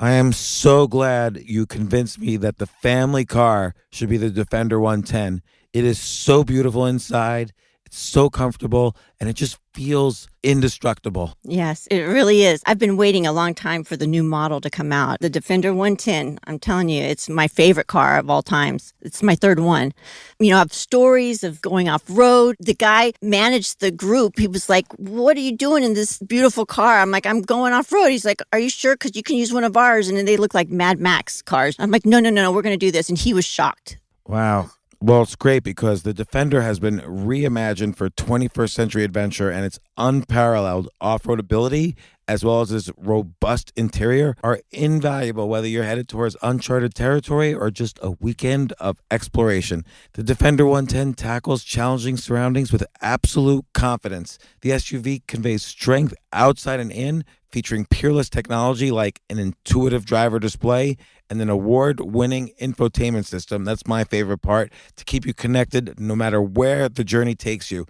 I am so glad you convinced me that the family car should be the Defender 110. It is so beautiful inside, it's so comfortable, and it just feels indestructible. Yes, it really is. I've been waiting a long time for the new model to come out. The Defender 110, I'm telling you, it's my favorite car of all times. It's my third one. You know, I have stories of going off road. The guy managed the group. He was like, "What are you doing in this beautiful car?" I'm like, "I'm going off road." He's like, "Are you sure? Because you can use one of ours." And then they look like Mad Max cars. I'm like, no, we're going to do this. And he was shocked. Wow. Well, it's great because the Defender has been reimagined for 21st century adventure, and its unparalleled off-road ability as well as its robust interior are invaluable whether you're headed towards uncharted territory or just a weekend of exploration. The Defender 110 tackles challenging surroundings with absolute confidence. The SUV conveys strength outside and in, featuring peerless technology like an intuitive driver display and an award-winning infotainment system. That's my favorite part, to keep you connected no matter where the journey takes you.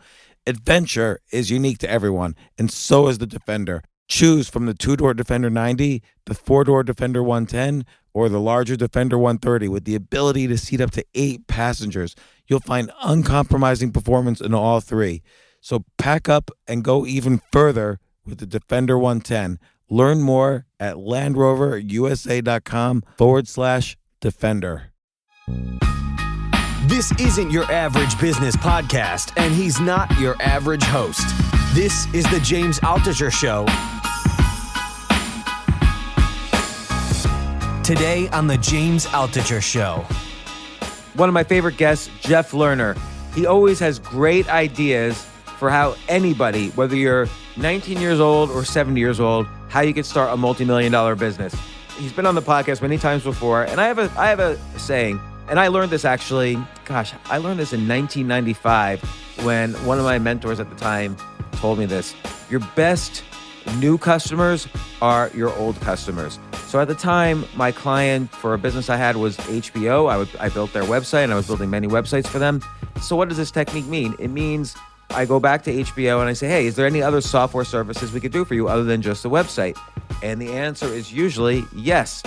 Adventure is unique to everyone, and so is the Defender. Choose from the two-door Defender 90, the four-door Defender 110, or the larger Defender 130 with the ability to seat up to 8 passengers. You'll find uncompromising performance in all three. So pack up and go even further with the Defender 110. Learn more at LandRoverUSA.com/Defender. This isn't your average business podcast, and he's not your average host. This is the James Altucher Show. Today on the James Altucher Show. One of my favorite guests, Jeff Lerner. He always has great ideas for how anybody, whether you're 19 years old or 70 years old, how you could start a multi-million-dollar business. He's been on the podcast many times before, and I have a saying, and I learned this actually, I learned this in 1995 when one of my mentors at the time told me this. Your best new customers are your old customers. So at the time, my client for a business I had was HBO. I built their website, and I was building many websites for them. So what does this technique mean? It means I go back to HBO and I say, hey, is there any other software services we could do for you other than just the website? And the answer is usually yes.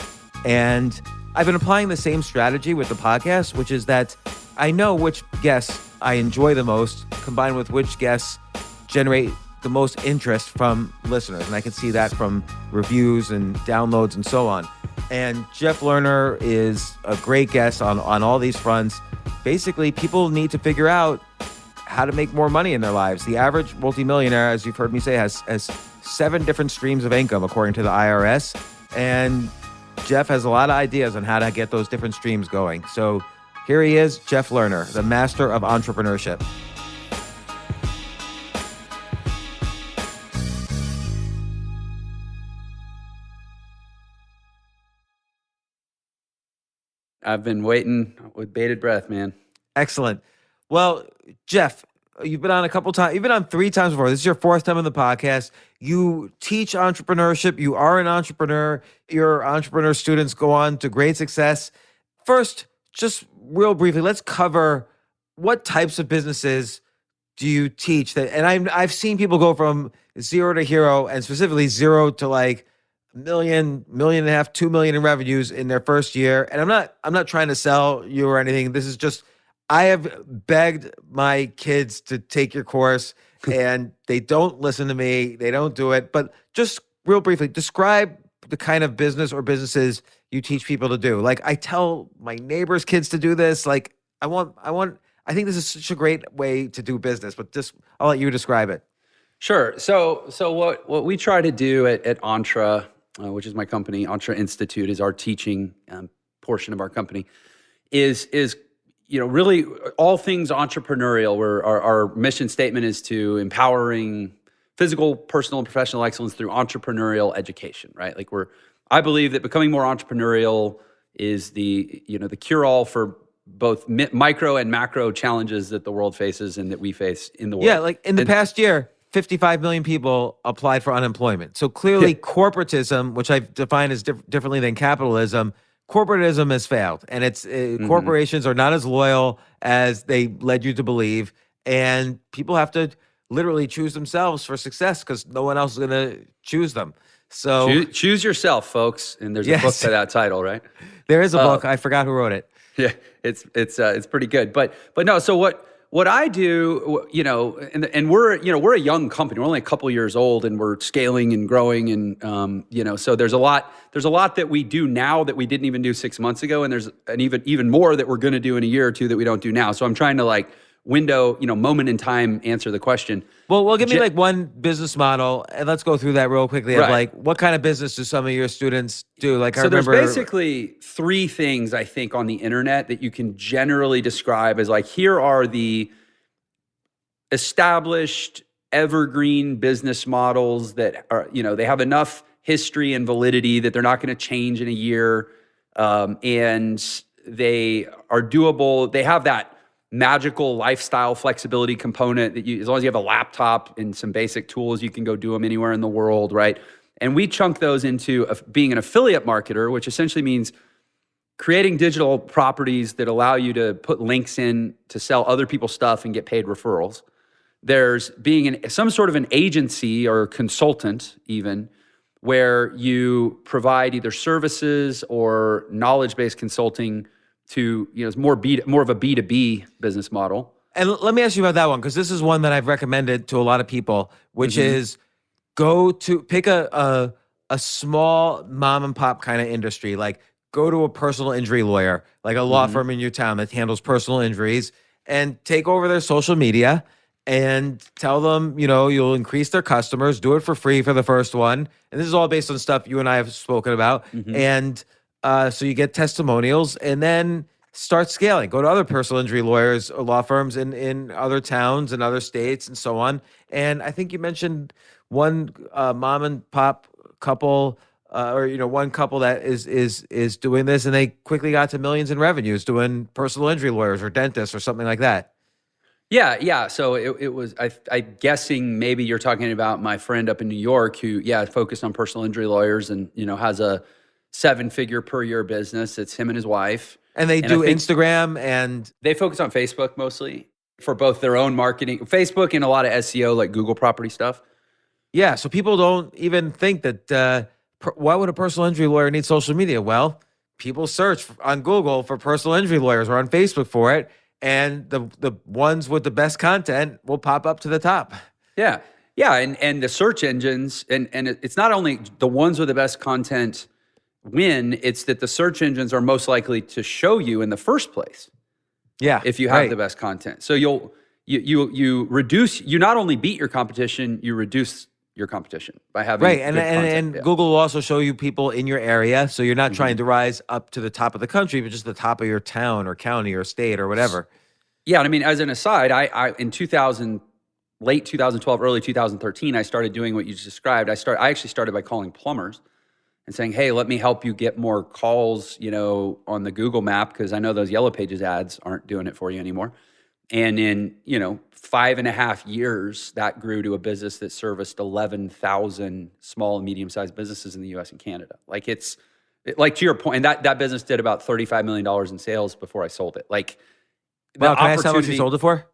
And I've been applying the same strategy with the podcast, which is that I know which guests I enjoy the most, combined with which guests generate the most interest from listeners. And I can see that from reviews and downloads and so on. And Jeff Lerner is a great guest on all these fronts. Basically, people need to figure out how to make more money in their lives. The average multimillionaire, as you've heard me say, has 7 different streams of income, according to the IRS. And Jeff has a lot of ideas on how to get those different streams going. So here he is, Jeff Lerner, the master of entrepreneurship. I've been waiting with bated breath, man. Excellent. Well, Jeff, you've been on a couple times. You've been on 3 times before. This is your 4th time on the podcast. You teach entrepreneurship. You are an entrepreneur. Your entrepreneur students go on to great success. First, just real briefly, let's cover what types of businesses do you teach that? And I've seen people go from 0 to hero, and specifically 0 to like $1.5 million, $2 million in revenues in their first year. And I'm not trying to sell you or anything. This is just, I have begged my kids to take your course and they don't listen to me. They don't do it. But just real briefly, describe the kind of business or businesses you teach people to do. Like, I tell my neighbors' kids to do this. Like, I think this is such a great way to do business, but just, I'll let you describe it. Sure. So what we try to do at ENTRE, which is my company, ENTRE Institute is our teaching portion of our company, is really all things entrepreneurial. Where our mission statement is to empowering physical, personal, and professional excellence through entrepreneurial education. Right? Like I believe that becoming more entrepreneurial is the cure-all for both micro and macro challenges that the world faces and that we face in the world. Yeah, like in the past year, 55 million people applied for unemployment. So clearly corporatism, which I define as differently than capitalism, corporatism has failed. And it's corporations are not as loyal as they led you to believe. And people have to literally choose themselves for success because no one else is going to choose them. So choose yourself, folks. And there's a Yes. book by that title, right? there is a book. I forgot who wrote it. Yeah, it's pretty good. But no. So what I do, and we're a young company. We're only a couple years old, and we're scaling and growing, and so there's a lot that we do now that we didn't even do 6 months ago, and there's an even more that we're going to do in a year or two that we don't do now. So I'm trying to moment in time answer the question. Well, give me like one business model, and let's go through that real quickly. Of Right. like, what kind of business do some of your students do? Like, I So there's remember basically three things I think on the internet that you can generally describe as like, here are the established evergreen business models that are, they have enough history and validity that they're not going to change in a year. And they are doable. They have that magical lifestyle flexibility component that as long as you have a laptop and some basic tools, you can go do them anywhere in the world, right? And we chunk those into being an affiliate marketer, which essentially means creating digital properties that allow you to put links in to sell other people's stuff and get paid referrals. There's being some sort of an agency or consultant even, where you provide either services or knowledge-based consulting to, it's more of a B2B business model. And let me ask you about that one, because this is one that I've recommended to a lot of people, which is pick a small mom and pop kind of industry. Like, go to a personal injury lawyer, like a law firm in your town that handles personal injuries, and take over their social media and tell them, you'll increase their customers, do it for free for the first one. And this is all based on stuff you and I have spoken about. And so you get testimonials, and then start scaling. Go to other personal injury lawyers or law firms in other towns and other states and so on. And I think you mentioned one mom and pop couple, one couple that is doing this, and they quickly got to millions in revenues doing personal injury lawyers or dentists or something like that. Yeah. So it was, I'm guessing maybe you're talking about my friend up in New York who, focused on personal injury lawyers and, has a 7-figure per year business. It's him and his wife. And they do Instagram, and they focus on Facebook mostly for both their own marketing, Facebook, and a lot of SEO, like Google property stuff. Yeah. So people don't even think that, why would a personal injury lawyer need social media? Well, people search on Google for personal injury lawyers or on Facebook for it. And the ones with the best content will pop up to the top. Yeah. And the search engines, and it's not only the ones with the best content win, it's that the search engines are most likely to show you in the first place. Yeah. If you have the best content. So you not only beat your competition, you reduce your competition by having right. good And content. Google will also show you people in your area. So you're not trying to rise up to the top of the country, but just the top of your town or county or state or whatever. Yeah. And I mean, as an aside, I in late 2012, early 2013, I started doing what you just described. I actually started by calling plumbers and saying, hey, let me help you get more calls, on the Google map, because I know those Yellow Pages ads aren't doing it for you anymore. And in, 5.5 years, that grew to a business that serviced 11,000 small and medium-sized businesses in the U.S. and Canada. Like to your point, and that business did about $35 million in sales before I sold it. Like, Well, can I ask how much you sold it for?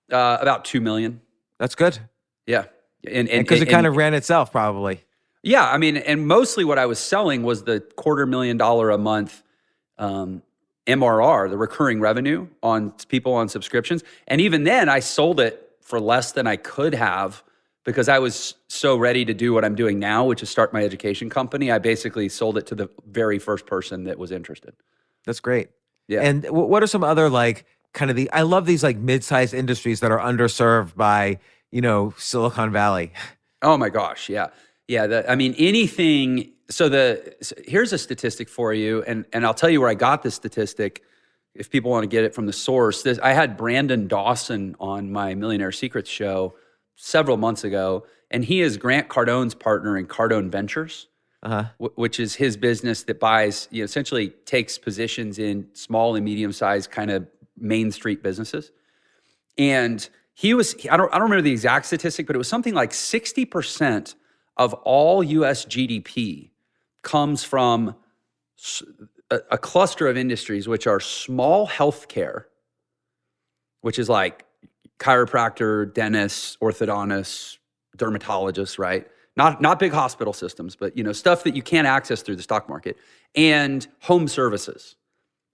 About $2 million. That's good. Yeah. And because it kind of ran itself, probably. Yeah. I mean, and mostly what I was selling was the $250,000 a month MRR, the recurring revenue on people on subscriptions. And even then, I sold it for less than I could have because I was so ready to do what I'm doing now, which is start my education company. I basically sold it to the very first person that was interested. That's great. Yeah. And what are some other I love these mid-sized industries that are underserved by, Silicon Valley. Oh my gosh. Yeah. Yeah. Anything. So here's a statistic for you. And I'll tell you where I got this statistic if people want to get it from the source. I had Brandon Dawson on my Millionaire Secrets show several months ago, and he is Grant Cardone's partner in Cardone Ventures, which is his business that buys, essentially takes positions in small and medium-sized kind of Main Street businesses. And I don't remember the exact statistic, but it was something like 60% of all U.S. GDP comes from a cluster of industries, which are small healthcare, which is like chiropractor, dentists, orthodontists, dermatologists, right? not big hospital systems, but stuff that you can't access through the stock market, and home services,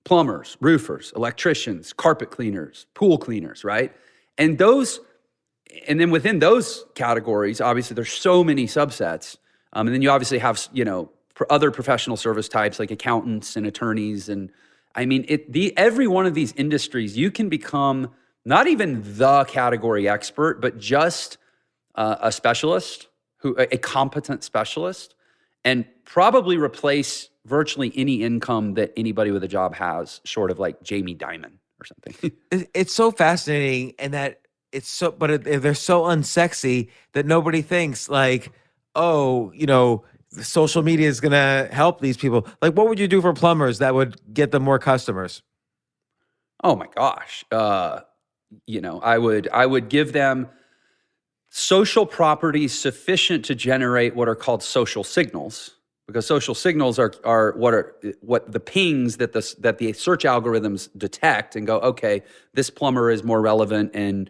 plumbers, roofers, electricians, carpet cleaners, pool cleaners, right? And then within those categories, obviously there's so many subsets. And then you obviously have, other professional service types like accountants and attorneys. And I mean, every one of these industries, you can become not even the category expert, but just a specialist, a competent specialist, and probably replace virtually any income that anybody with a job has, short of like Jamie Dimon or something. It's so fascinating, and that they're so unsexy that nobody thinks like, oh, social media is going to help these people. Like, what would you do for plumbers that would get them more customers? Oh my gosh. I would give them social properties sufficient to generate what are called social signals, because social signals are what the pings that the search algorithms detect and go, okay, this plumber is more relevant and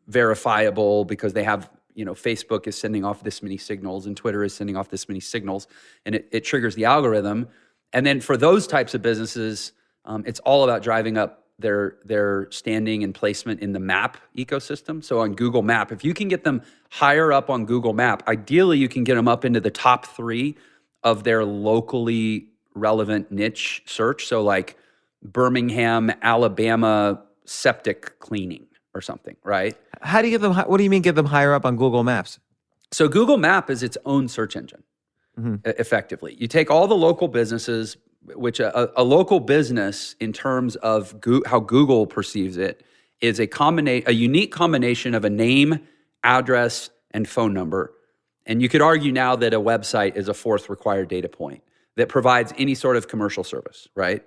verifiable because they have, Facebook is sending off this many signals and Twitter is sending off this many signals, and it triggers the algorithm. And then for those types of businesses, it's all about driving up their standing and placement in the map ecosystem. So on Google Map, if you can get them higher up on Google Map, ideally you can get them up into the top 3 of their locally relevant niche search. So like Birmingham, Alabama septic cleaning or something, right? How do you get them? What do you mean get them higher up on Google Maps? So Google Map is its own search engine, effectively. You take all the local businesses, which a local business in terms of how Google perceives it is a unique combination of a name, address, and phone number. And you could argue now that a website is a 4th required data point that provides any sort of commercial service, right?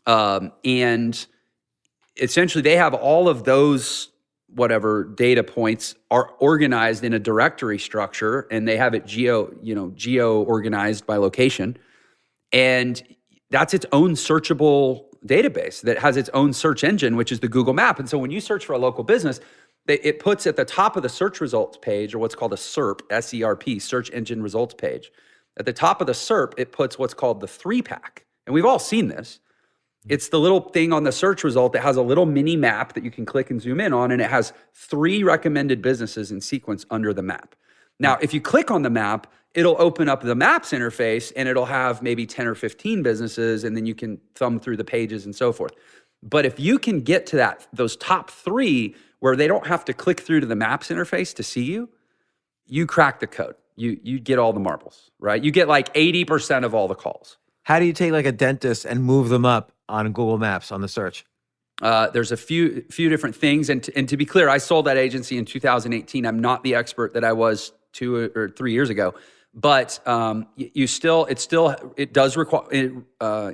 And essentially they have all of those data points are organized in a directory structure, and they have it geo organized by location. And that's its own searchable database that has its own search engine, which is the Google Map. And so when you search for a local business, it puts at the top of the search results page, or what's called a SERP, S-E-R-P, search engine results page. At the top of the SERP, it puts what's called the 3-pack. And we've all seen this. It's the little thing on the search result that has a little mini map that you can click and zoom in on, and it has 3 recommended businesses in sequence under the map. Now, if you click on the map, it'll open up the Maps interface, and it'll have maybe 10 or 15 businesses, and then you can thumb through the pages and so forth. But if you can get to those top 3 where they don't have to click through to the Maps interface to see you, you crack the code. You get all the marbles, right? You get like 80% of all the calls. How do you take like a dentist and move them up on Google Maps on the search? There's a few different things. And to be clear, I sold that agency in 2018. I'm not the expert that I was 2 or 3 years ago. But it does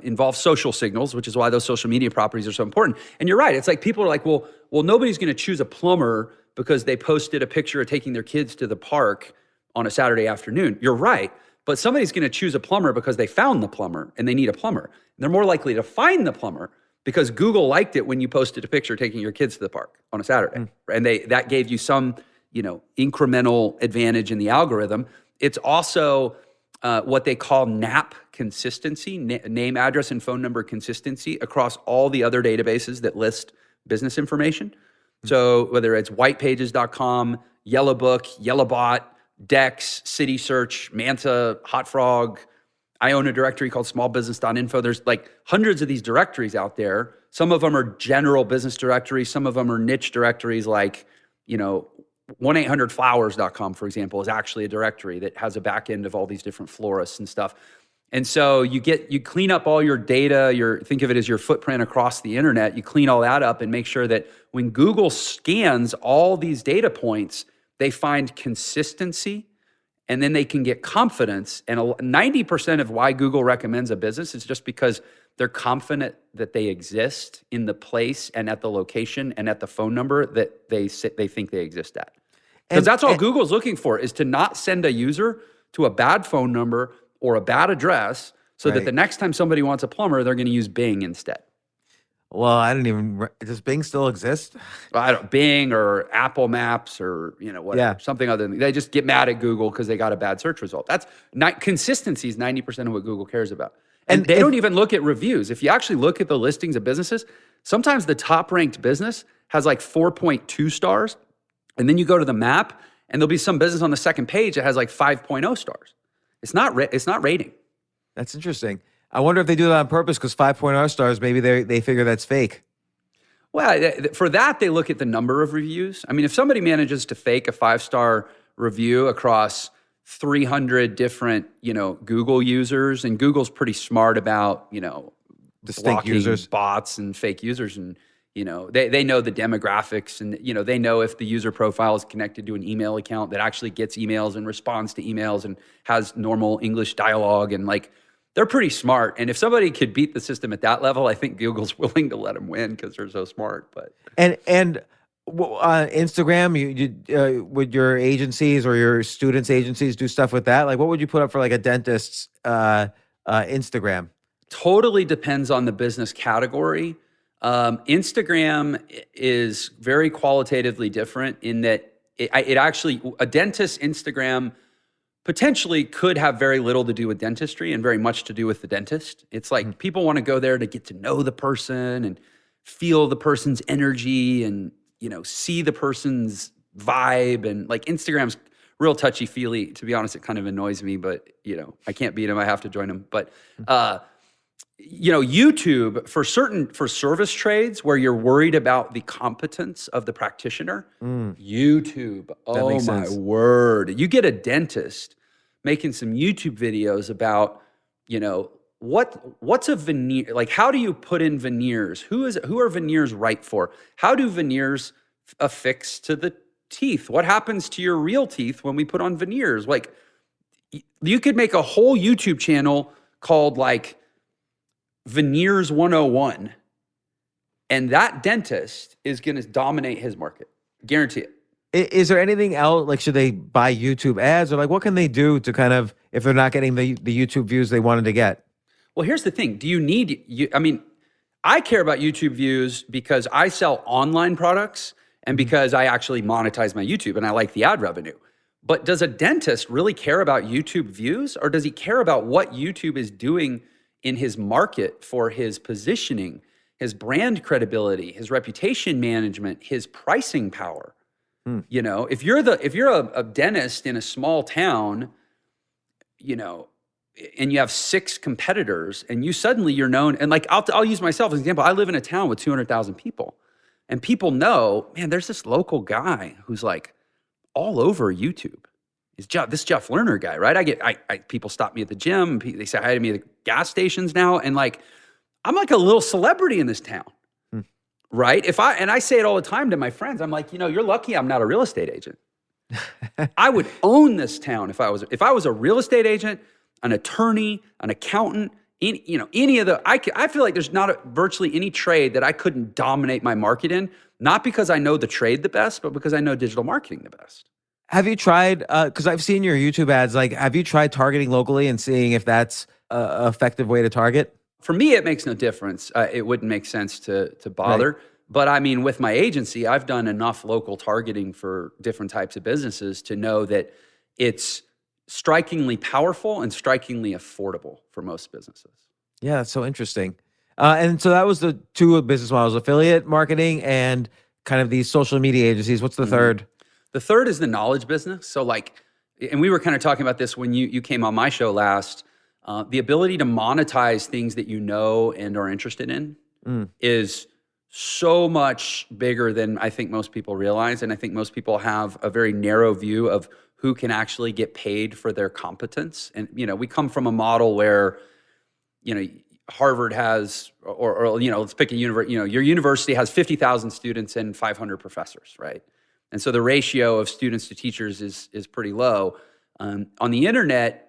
involve social signals, which is why those social media properties are so important. And you're right. It's like people are like, well, nobody's going to choose a plumber because they posted a picture of taking their kids to the park on a Saturday afternoon. You're right. But somebody's going to choose a plumber because they found the plumber and they need a plumber. And they're more likely to find the plumber because Google liked it when you posted a picture taking your kids to the park on a Saturday. And that gave you some, incremental advantage in the algorithm. It's also what they call NAP consistency, name, address, and phone number consistency across all the other databases that list business information. So whether it's whitepages.com, Yellowbook, Yellowbot, Dex, City Search, Manta, HotFrog. I own a directory called smallbusiness.info. There's like hundreds of these directories out there. Some of them are general business directories. Some of them are niche directories like, 1-800-flowers.com, for example, is actually a directory that has a back end of all these different florists and stuff. And so you clean up all your data, think of it as your footprint across the internet. You clean all that up and make sure that when Google scans all these data points, they find consistency, and then they can get confidence. And 90% of why Google recommends a business is just because they're confident that they exist in the place and at the location and at the phone number that they think they exist at. Because that's all Google's looking for, is to not send a user to a bad phone number or a bad address so that the next time somebody wants a plumber, they're going to use Bing instead. Well, I don't even. Does Bing still exist? I don't Bing or Apple Maps or whatever, Yeah. something other than they just get mad at Google because they got a bad search result. That's not consistency is 90% of what Google cares about. And they don't even look at reviews. If you actually look at the listings of businesses, sometimes the top ranked business has like 4.2 stars. And then you go to the map and there'll be some business on the second page that has like 5.0 stars. It's not rating. That's interesting. I wonder if they do that on purpose because 5.0 stars, maybe they figure that's fake. Well, for that, they look at the number of reviews. I mean, if somebody manages to fake a 5-star review across 300 different, Google users, and Google's pretty smart about, Distinct blocking users. bots and fake users, and they know the demographics, and they know if the user profile is connected to an email account that actually gets emails and responds to emails and has normal English dialogue, and like they're pretty smart. And if somebody could beat the system at that level, I think Google's willing to let them win because they're so smart. But Instagram, you would your agencies or your students' agencies do stuff with that? Like, what would you put up for like a dentist's Instagram? totally depends on the business category. Instagram is very qualitatively different in that it actually, a dentist's Instagram potentially could have very little to do with dentistry and very much to do with the dentist. It's like people want to go there to get to know the person and feel the person's energy and, see the person's vibe. And like Instagram's real touchy-feely. To be honest, it kind of annoys me, but, I can't beat them. I have to join them. But, YouTube for service trades where you're worried about the competence of the practitioner, YouTube, oh makes my sense. word. You get a dentist making some YouTube videos about, what's a veneer? Like, how do you put in veneers? Who are veneers right for? How do veneers affix to the teeth? What happens to your real teeth when we put on veneers? Like, you could make a whole YouTube channel called like Veneers 101, and that dentist is going to dominate his market. Guarantee it. Is there anything else? Like, should they buy YouTube ads, or like, what can they do to kind of, if they're not getting the YouTube views they wanted to get? Well, here's the thing. Do you need you? I mean, I care about YouTube views because I sell online products and because I actually monetize my YouTube and I like the ad revenue. But does a dentist really care about YouTube views, or does he care about what YouTube is doing in his market for his positioning, his brand credibility, his reputation management, his pricing power? If you're a dentist in a small town, and you have 6 competitors, and you're known, and like I'll use myself as an example. I live in a town with 200,000 people, and people know, man, there's this local guy who's like all over YouTube. This Jeff Lerner guy, right? I people stop me at the gym. They say hi to me at the gas stations now, and like I'm like a little celebrity in this town, right? I say it all the time to my friends. I'm like, you're lucky I'm not a real estate agent. I would own this town if I was a real estate agent, an attorney, an accountant. Any of the I feel like there's not virtually any trade that I couldn't dominate my market in. Not because I know the trade the best, but because I know digital marketing the best. Have you tried, because I've seen your YouTube ads, like, have you tried targeting locally and seeing if that's an effective way to target? For me, it makes no difference. It wouldn't make sense to bother. Right. But I mean, with my agency, I've done enough local targeting for different types of businesses to know that it's strikingly powerful and strikingly affordable for most businesses. Yeah, that's so interesting. And so that was the 2 business models, affiliate marketing and kind of these social media agencies. What's the third? The third is the knowledge business. So like, and we were kind of talking about this when you came on my show last, the ability to monetize things that you know and are interested in is so much bigger than I think most people realize. And I think most people have a very narrow view of who can actually get paid for their competence. And, we come from a model where, Harvard has, or let's pick a university, your university has 50,000 students and 500 professors, right? And so the ratio of students to teachers is pretty low. On the internet,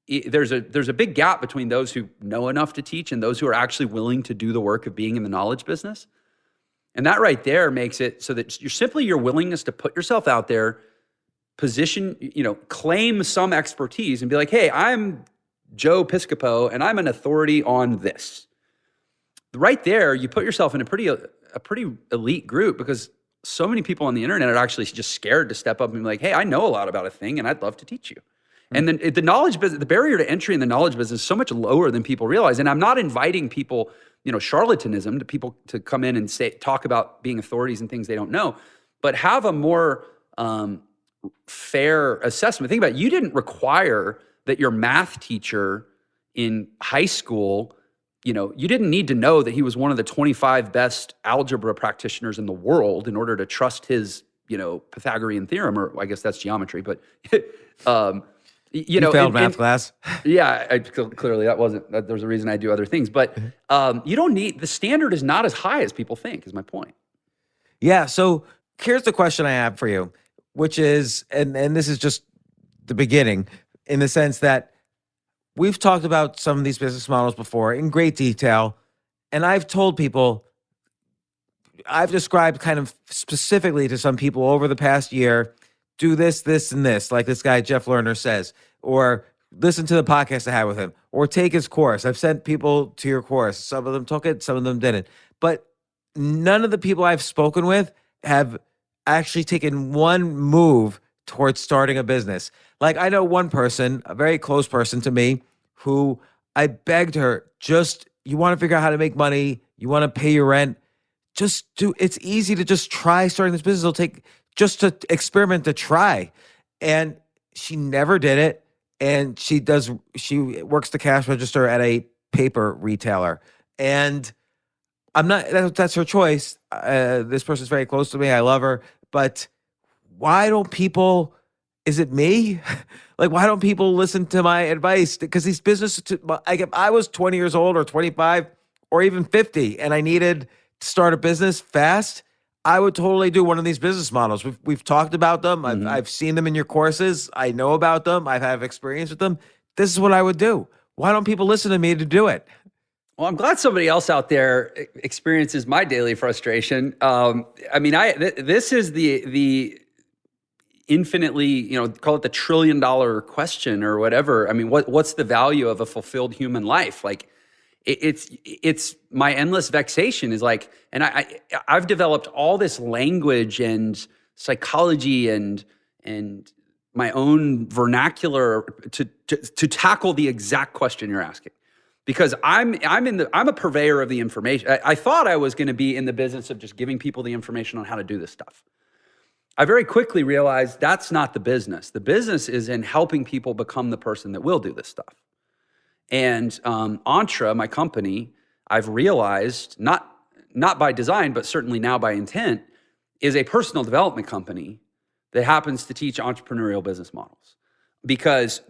there's a big gap between those who know enough to teach and those who are actually willing to do the work of being in the knowledge business. And that right there makes it so that your willingness to put yourself out there, position, claim some expertise and be like, hey, I'm Joe Piscopo and I'm an authority on this. right there, you put yourself in a pretty elite group, because so many people on the internet are actually just scared to step up and be like, hey, I know a lot about a thing and I'd love to teach you. And then the knowledge business, the barrier to entry in the knowledge business is so much lower than people realize. And I'm not inviting people, charlatanism, to people to come in and talk about being authorities and things they don't know, but have a more fair assessment. Think about it. You didn't require that your math teacher in high school, you didn't need to know that he was one of the 25 best algebra practitioners in the world in order to trust his, Pythagorean theorem, or I guess that's geometry, but, you failed math class. Yeah, clearly there's a reason I do other things, but you don't need, the standard is not as high as people think, is my point. Yeah. So here's the question I have for you, which is, and this is just the beginning, in the sense that we've talked about some of these business models before in great detail, and I've told people, I've described kind of specifically to some people over the past year, do this, this, and this, like this guy, Jeff Lerner, says, or listen to the podcast I had with him, or take his course. I've sent people to your course. Some of them took it, some of them didn't. But none of the people I've spoken with have actually taken one move towards starting a business. Like, I know one person, a very close person to me, who I begged her, you want to figure out how to make money, you want to pay your rent, it's easy to just try starting this business. It'll take just to experiment, to try. And she never did it. And she works the cash register at a paper retailer. And that's her choice. This person's very close to me. I love her. But why don't people, is it me? Like, why don't people listen to my advice? Because these businesses, if I was 20 years old or 25 or even 50 and I needed to start a business fast, I would totally do one of these business models. We've talked about them. I've seen them in your courses. I know about them. I have experience with them. This is what I would do. Why don't people listen to me to do it? Well, I'm glad somebody else out there experiences my daily frustration. This is the infinitely, call it the $1 trillion question or whatever. I mean, what's the value of a fulfilled human life? Like, it's my endless vexation is like, and I've developed all this language and psychology and my own vernacular to tackle the exact question you're asking. Because I'm a purveyor of the information. I thought I was going to be in the business of just giving people the information on how to do this stuff. I very quickly realized that's not the business. The business is in helping people become the person that will do this stuff. And ENTRE, my company, I've realized, not by design, but certainly now by intent, is a personal development company that happens to teach entrepreneurial business models. Because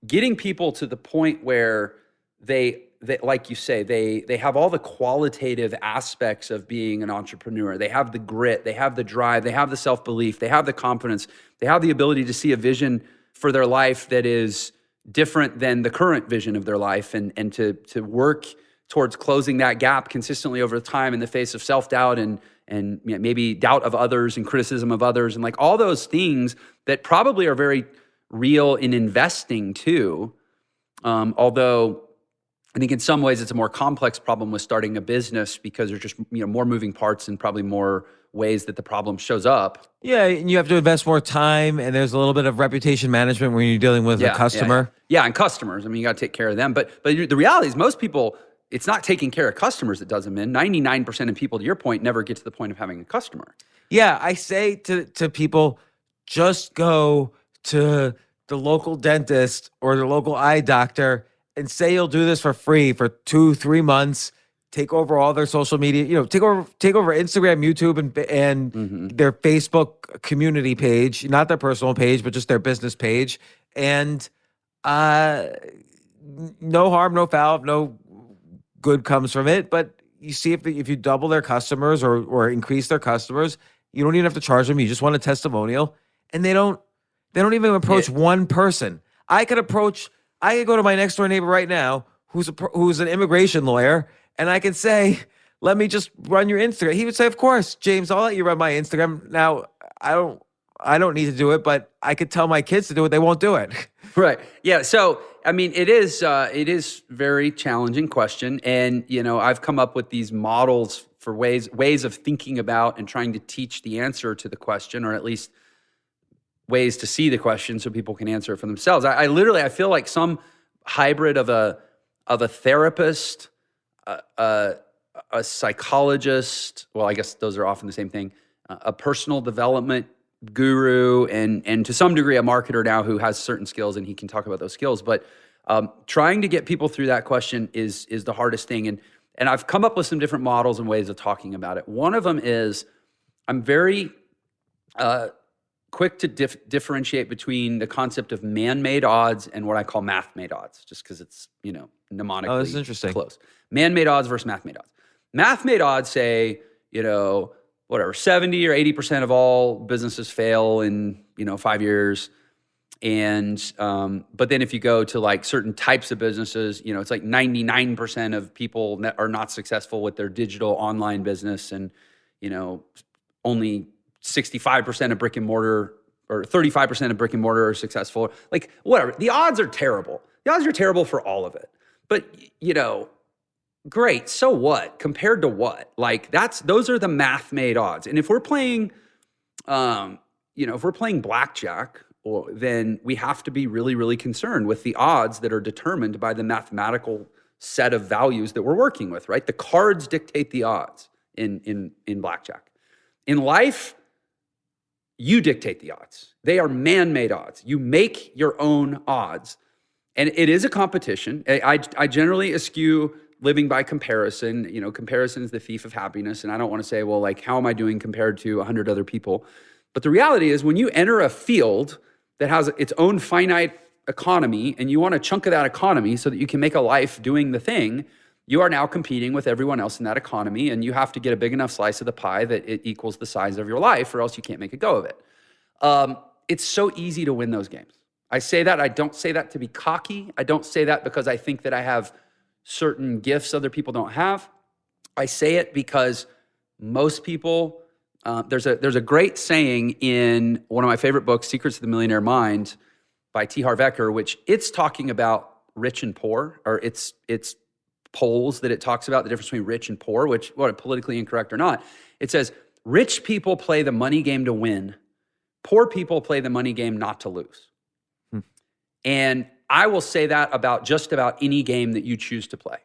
getting people to the point where they like you say, they have all the qualitative aspects of being an entrepreneur. They have the grit, they have the drive, they have the self-belief, they have the confidence, they have the ability to see a vision for their life that is different than the current vision of their life, and to work towards closing that gap consistently over time in the face of self-doubt and maybe doubt of others and criticism of others, and like all those things that probably are very real in investing too. Although I think in some ways it's a more complex problem with starting a business, because there's just more moving parts and probably more ways that the problem shows up. Yeah, and you have to invest more time, and there's a little bit of reputation management when you're dealing with a customer. Yeah, and customers. I mean, you got to take care of them. But the reality is most people, it's not taking care of customers that does them in. 99% of people, to your point, never get to the point of having a customer. Yeah, I say to people, just go to the local dentist or the local eye doctor and say you'll do this for free for 2-3 months. Take over all their social media, take over Instagram, YouTube, and their Facebook community page, not their personal page, but just their business page. And no harm, no foul, no good comes from it. But you see, if you double their customers or increase their customers, you don't even have to charge them. You just want a testimonial, and they don't even approach one person. I could go to my next door neighbor right now, who's an immigration lawyer, and I can say, let me just run your Instagram. He would say, of course, James, I'll let you run my Instagram. Now, I don't need to do it, but I could tell my kids to do it. They won't do it. Right. Yeah. So, I mean, it is very challenging question. And, I've come up with these models for ways of thinking about and trying to teach the answer to the question, or at least ways to see the question so people can answer it for themselves. I feel like some hybrid of a therapist, a psychologist. Well, I guess those are often the same thing. A personal development guru, and to some degree a marketer now who has certain skills and he can talk about those skills. But trying to get people through that question is the hardest thing. And I've come up with some different models and ways of talking about it. One of them is I'm very quick to differentiate between the concept of man-made odds and what I call math-made odds, just because it's, mnemonically Oh, this is interesting. close. Man-made odds versus math-made odds. Math-made odds say, 70 or 80% of all businesses fail in, 5 years. And, but then if you go to like certain types of businesses, it's like 99% of people are not successful with their digital online business. And, only 65% of brick and mortar or 35% of brick and mortar are successful. Like whatever, the odds are terrible. The odds are terrible for all of it. But, great. So what? Compared to what? Like those are the math-made odds. And if we're playing, blackjack, then we have to be really, really concerned with the odds that are determined by the mathematical set of values that we're working with, right? The cards dictate the odds in blackjack. In life, you dictate the odds. They are man-made odds. You make your own odds. And it is a competition. I generally eschew living by comparison. Comparison is the thief of happiness. And I don't want to say, well, like, how am I doing compared to 100 other people? But the reality is when you enter a field that has its own finite economy and you want a chunk of that economy so that you can make a life doing the thing, you are now competing with everyone else in that economy, and you have to get a big enough slice of the pie that it equals the size of your life, or else you can't make a go of it. It's so easy to win those games. I say that. I don't say that to be cocky. I don't say that because I think that I have certain gifts other people don't have. I say it because most people, there's a great saying in one of my favorite books, Secrets of the Millionaire Mind by T. Harv Eker, which it's talking about rich and poor, or it's polls that it talks about the difference between rich and poor, which, what, politically incorrect or not, it says, rich people play the money game to win. Poor people play the money game not to lose. And I will say that about just about any game that you choose to play.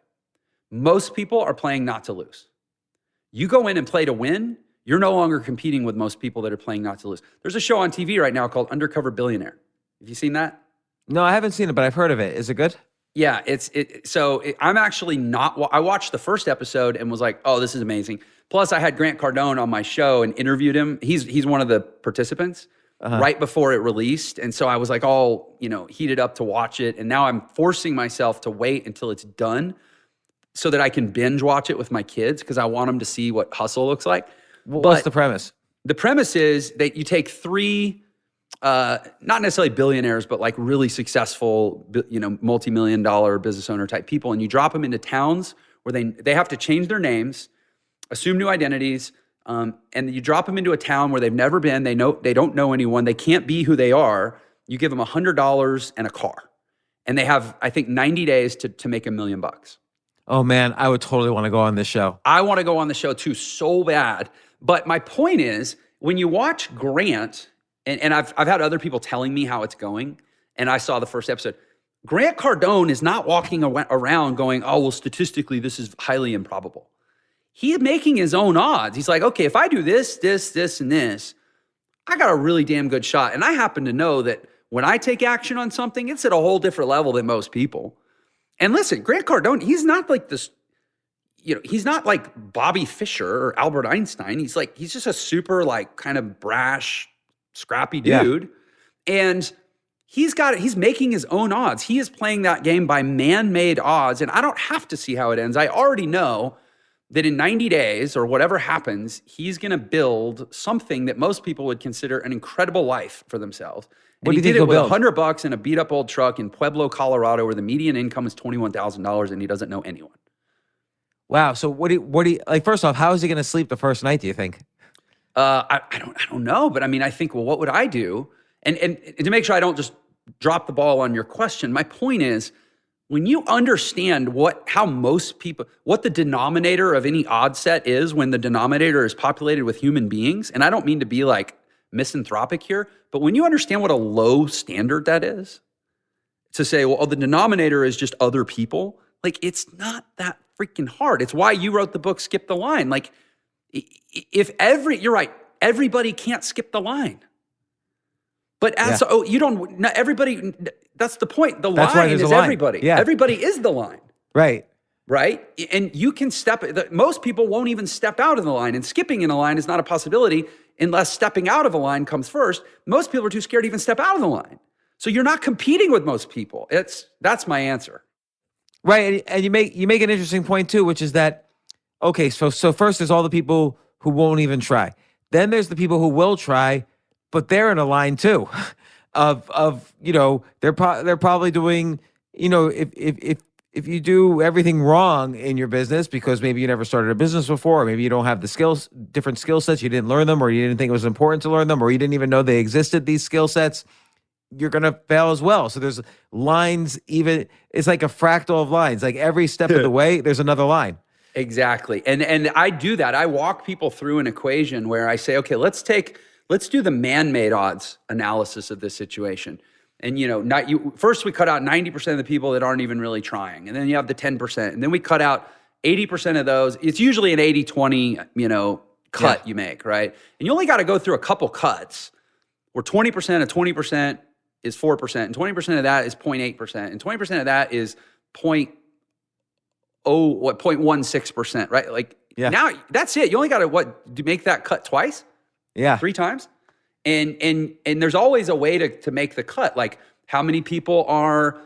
Most people are playing not to lose. You go in and play to win, you're no longer competing with most people that are playing not to lose. There's a show on TV right now called Undercover Billionaire. Have you seen that? No, I haven't seen it, but I've heard of it. Is it good? Yeah, I'm actually not, I watched the first episode and was like, oh, this is amazing. Plus I had Grant Cardone on my show and interviewed him. He's one of the participants right before it released. And so I was like all, heated up to watch it. And now I'm forcing myself to wait until it's done so that I can binge watch it with my kids, because I want them to see what hustle looks like. What's the premise? The premise is that you take three, not necessarily billionaires, but like really successful, multi-million dollar business owner type people, and you drop them into towns where they have to change their names, assume new identities, and you drop them into a town where they've never been. They don't know anyone. They can't be who they are. You give them $100 and a car, and they have, I think, 90 days to make $1 million. Oh man, I would totally want to go on this show. I want to go on the show too, so bad. But my point is, when you watch Grant, and I've had other people telling me how it's going, and I saw the first episode, Grant Cardone is not walking around going, oh, well, statistically, this is highly improbable. He's making his own odds. He's like, okay, if I do this, and this, I got a really damn good shot. And I happen to know that when I take action on something, it's at a whole different level than most people. And listen, Grant Cardone, he's not like this, he's not like Bobby Fischer or Albert Einstein. He's just a super like kind of brash, scrappy dude. Yeah. And he's making his own odds. He is playing that game by man-made odds. And I don't have to see how it ends. I already know that in 90 days or whatever happens, he's going to build something that most people would consider an incredible life for themselves. And he did it with $100 and a beat up old truck in Pueblo, Colorado, where the median income is $21,000 and he doesn't know anyone. Wow. So what do you like, first off, how is he going to sleep the first night, do you think? I don't know, but I mean, I think, well, what would I do? And to make sure I don't just drop the ball on your question, my point is, when you understand how most people, what the denominator of any odd set is when the denominator is populated with human beings, and I don't mean to be like misanthropic here, but when you understand what a low standard that is, to say, well, the denominator is just other people, like, it's not that freaking hard. It's why you wrote the book, Skip the Line. Like, you're right, everybody can't skip the line. But everybody, that's the point. The line is everybody. Yeah. Everybody is the line. Right. Right? And you can most people won't even step out of the line, and skipping in a line is not a possibility unless stepping out of a line comes first. Most people are too scared to even step out of the line. So you're not competing with most people. That's my answer. Right. And you make an interesting point too, which is that, okay, so first there's all the people who won't even try. Then there's the people who will try, but they're in a line too of they're probably doing, if you do everything wrong in your business because maybe you never started a business before, or maybe you don't have the different skill sets, you didn't learn them, or you didn't think it was important to learn them, or you didn't even know they existed, these skill sets, you're going to fail as well. So there's lines, it's like a fractal of lines. Like every step of the way, there's another line. Exactly. And I do that. I walk people through an equation where I say, okay, let's do the man-made odds analysis of this situation. And first we cut out 90% of the people that aren't even really trying. And then you have the 10%. And then we cut out 80% of those. It's usually an 80-20, cut you make, right? And you only got to go through a couple cuts where 20% of 20% is 4%, and 20% of that is 0.8%, and 20% of that is 0.16%, right? Like now that's it. You only got to make that cut twice? Yeah. 3 times? And there's always a way to make the cut. Like how many people are,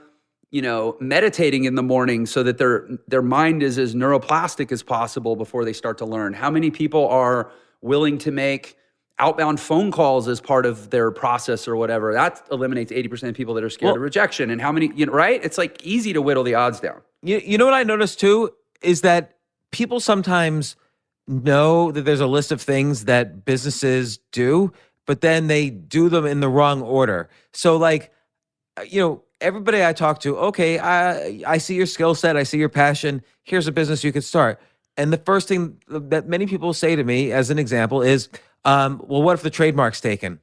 meditating in the morning so that their mind is as neuroplastic as possible before they start to learn? How many people are willing to make outbound phone calls as part of their process or whatever? That eliminates 80% of people that are scared of rejection. And how many, right? It's like easy to whittle the odds down. You know what I noticed too is that people sometimes know that there's a list of things that businesses do, but then they do them in the wrong order. So like, everybody I talk to, okay, I see your skill set, I see your passion, here's a business you could start. And the first thing that many people say to me as an example is, well, what if the trademark's taken?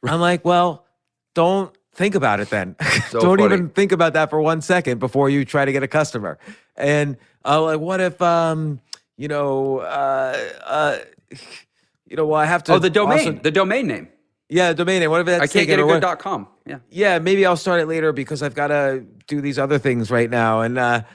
I'm like, well, don't think about it then. Don't even think about that for 1 second before you try to get a customer. And like, what if, well, I have to. Oh, the domain name. Yeah, the domain name. What if that's I can't taken? get a good.com. Yeah. Yeah, maybe I'll start it later because I've got to do these other things right now. And, I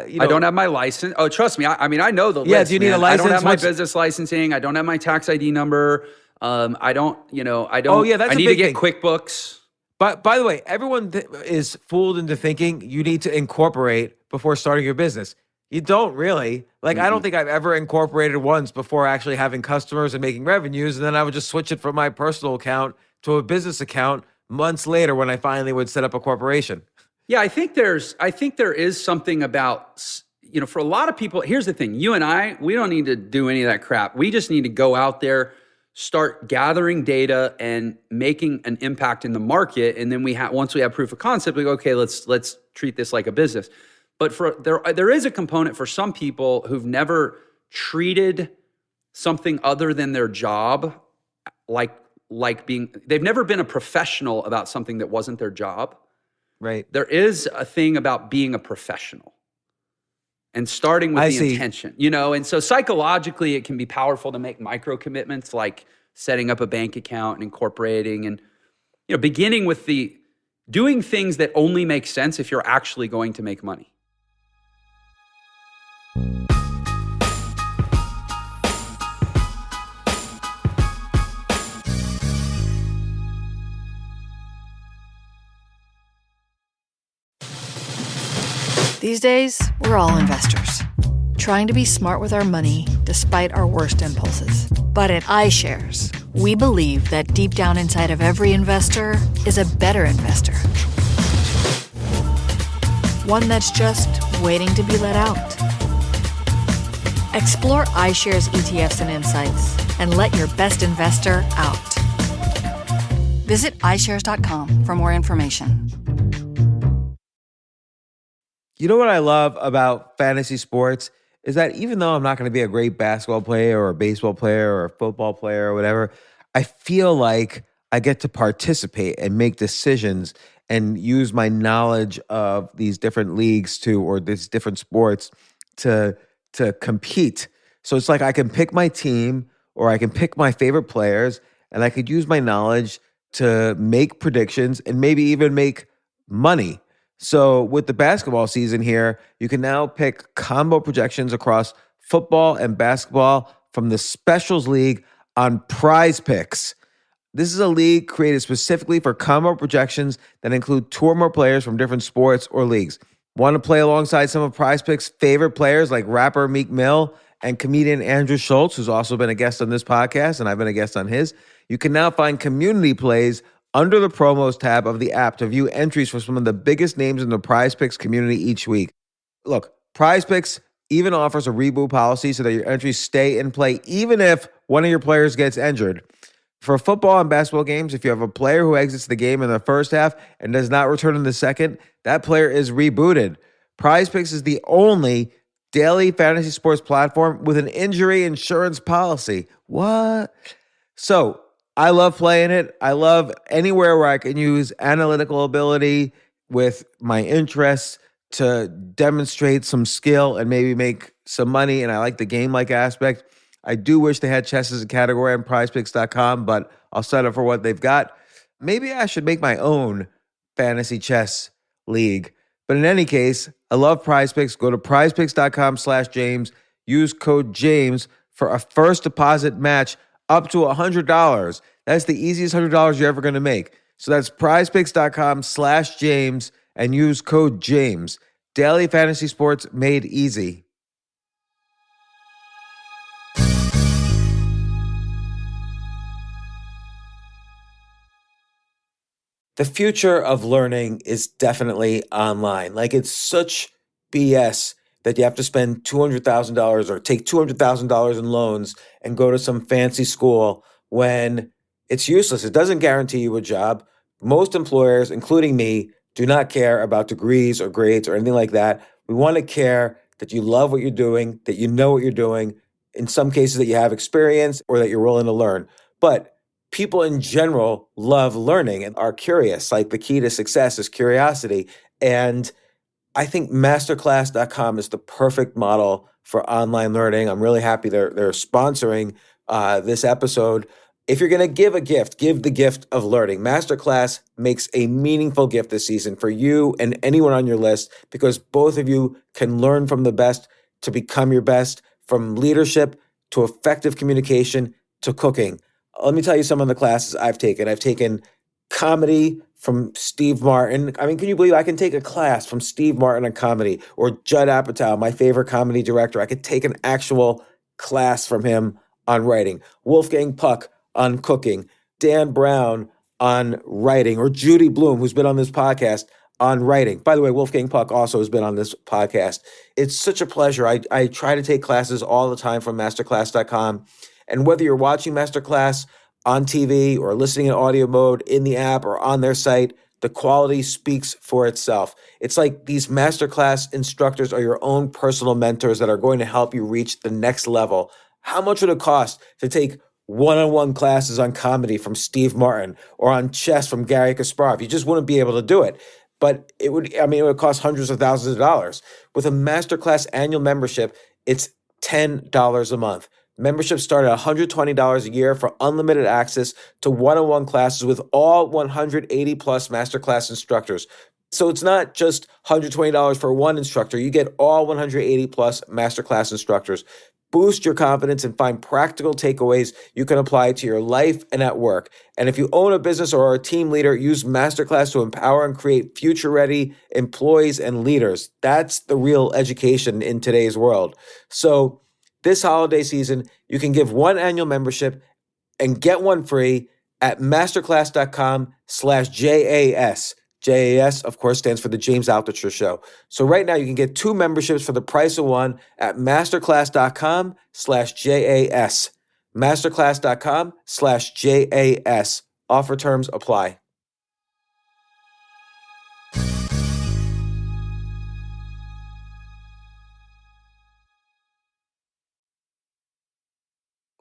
don't have my license. Oh, trust me. I know the list. Yeah, do you need a license? I don't have my business licensing. I don't have my tax ID number. I don't. Oh, yeah, that's I a need big to get thing. QuickBooks. But by the way, everyone is fooled into thinking you need to incorporate before starting your business. You don't really. Like, I don't think I've ever incorporated once before actually having customers and making revenues. And then I would just switch it from my personal account to a business account months later when I finally would set up a corporation. Yeah, I think there is something about, for a lot of people, here's the thing. You and I, we don't need to do any of that crap. We just need to go out there, start gathering data and making an impact in the market. And then once we have proof of concept, we go, okay, let's treat this like a business. But there is a component for some people who've never treated something other than their job they've never been a professional about something that wasn't their job. Right. There is a thing about being a professional and starting with the intention, and so psychologically it can be powerful to make micro commitments like setting up a bank account and incorporating and, beginning with doing things that only make sense if you're actually going to make money. These days, we're all investors, trying to be smart with our money despite our worst impulses. But at iShares, we believe that deep down inside of every investor is a better investor. One that's just waiting to be let out. Explore iShares ETFs and insights and let your best investor out. Visit iShares.com for more information. You know what I love about fantasy sports is that even though I'm not going to be a great basketball player or a baseball player or a football player or whatever, I feel like I get to participate and make decisions and use my knowledge of these different leagues or these different sports to compete. So it's like I can pick my team or I can pick my favorite players and I could use my knowledge to make predictions and maybe even make money. So with the basketball season here, you can now pick combo projections across football and basketball from the Specials League on Prize Picks. This is a league created specifically for combo projections that include two or more players from different sports or leagues. Want to play alongside some of Prize Picks' favorite players like rapper Meek Mill and comedian Andrew Schultz, who's also been a guest on this podcast, and I've been a guest on his? You can now find community plays under the promos tab of the app to view entries for some of the biggest names in the Prize Picks community each week. Look, Prize Picks even offers a reboot policy so that your entries stay in play even if one of your players gets injured. For football and basketball games, if you have a player who exits the game in the first half and does not return in the second, that player is rebooted. Prize Picks is the only daily fantasy sports platform with an injury insurance policy. What? So, I love playing it. I love anywhere where I can use analytical ability with my interests to demonstrate some skill and maybe make some money. And I like the game-like aspect. I do wish they had chess as a category on prizepicks.com, but I'll settle for what they've got. Maybe I should make my own fantasy chess league. But in any case, I love Prize Picks. Go to prizepicks.com/James. Use code James for a first deposit match up to $100. That's the easiest $100 you're ever going to make. So that's prizepicks.com/James and use code James. Daily fantasy sports made easy. The future of learning is definitely online. Like, it's such BS that you have to spend $200,000 or take $200,000 in loans and go to some fancy school when it's useless. It doesn't guarantee you a job. Most employers, including me, do not care about degrees or grades or anything like that. We want to care that you love what you're doing, that you know what you're doing, in some cases that you have experience or that you're willing to learn. But people in general love learning and are curious. Like, the key to success is curiosity. And I think masterclass.com is the perfect model for online learning. I'm really happy they're sponsoring this episode. If you're going to give a gift, give the gift of learning. Masterclass makes a meaningful gift this season for you and anyone on your list, because both of you can learn from the best to become your best, from leadership to effective communication to cooking. Let me tell you some of the classes I've taken. I've taken comedy from Steve Martin. I mean, can you believe I can take a class from Steve Martin on comedy, or Judd Apatow, my favorite comedy director? I could take an actual class from him on writing. Wolfgang Puck on cooking. Dan Brown on writing, or Judy Bloom, who's been on this podcast, on writing. By the way, Wolfgang Puck also has been on this podcast. It's such a pleasure. I try to take classes all the time from masterclass.com. And whether you're watching Masterclass on TV or listening in audio mode in the app or on their site, the quality speaks for itself. It's like these Masterclass instructors are your own personal mentors that are going to help you reach the next level. How much would it cost to take one-on-one classes on comedy from Steve Martin or on chess from Gary Kasparov? You just wouldn't be able to do it. But it would cost hundreds of thousands of dollars. With a Masterclass annual membership, it's $10 a month. Memberships start at $120 a year for unlimited access to one-on-one classes with all 180 plus Masterclass instructors. So it's not just $120 for one instructor. You get all 180 plus Masterclass instructors. Boost your confidence and find practical takeaways you can apply to your life and at work. And if you own a business or are a team leader, use Masterclass to empower and create future-ready employees and leaders. That's the real education in today's world. So this holiday season, you can give one annual membership and get one free at masterclass.com/JAS. JAS, of course, stands for the James Altucher Show. So right now you can get two memberships for the price of one at masterclass.com/JAS. Masterclass.com/JAS. Offer terms apply.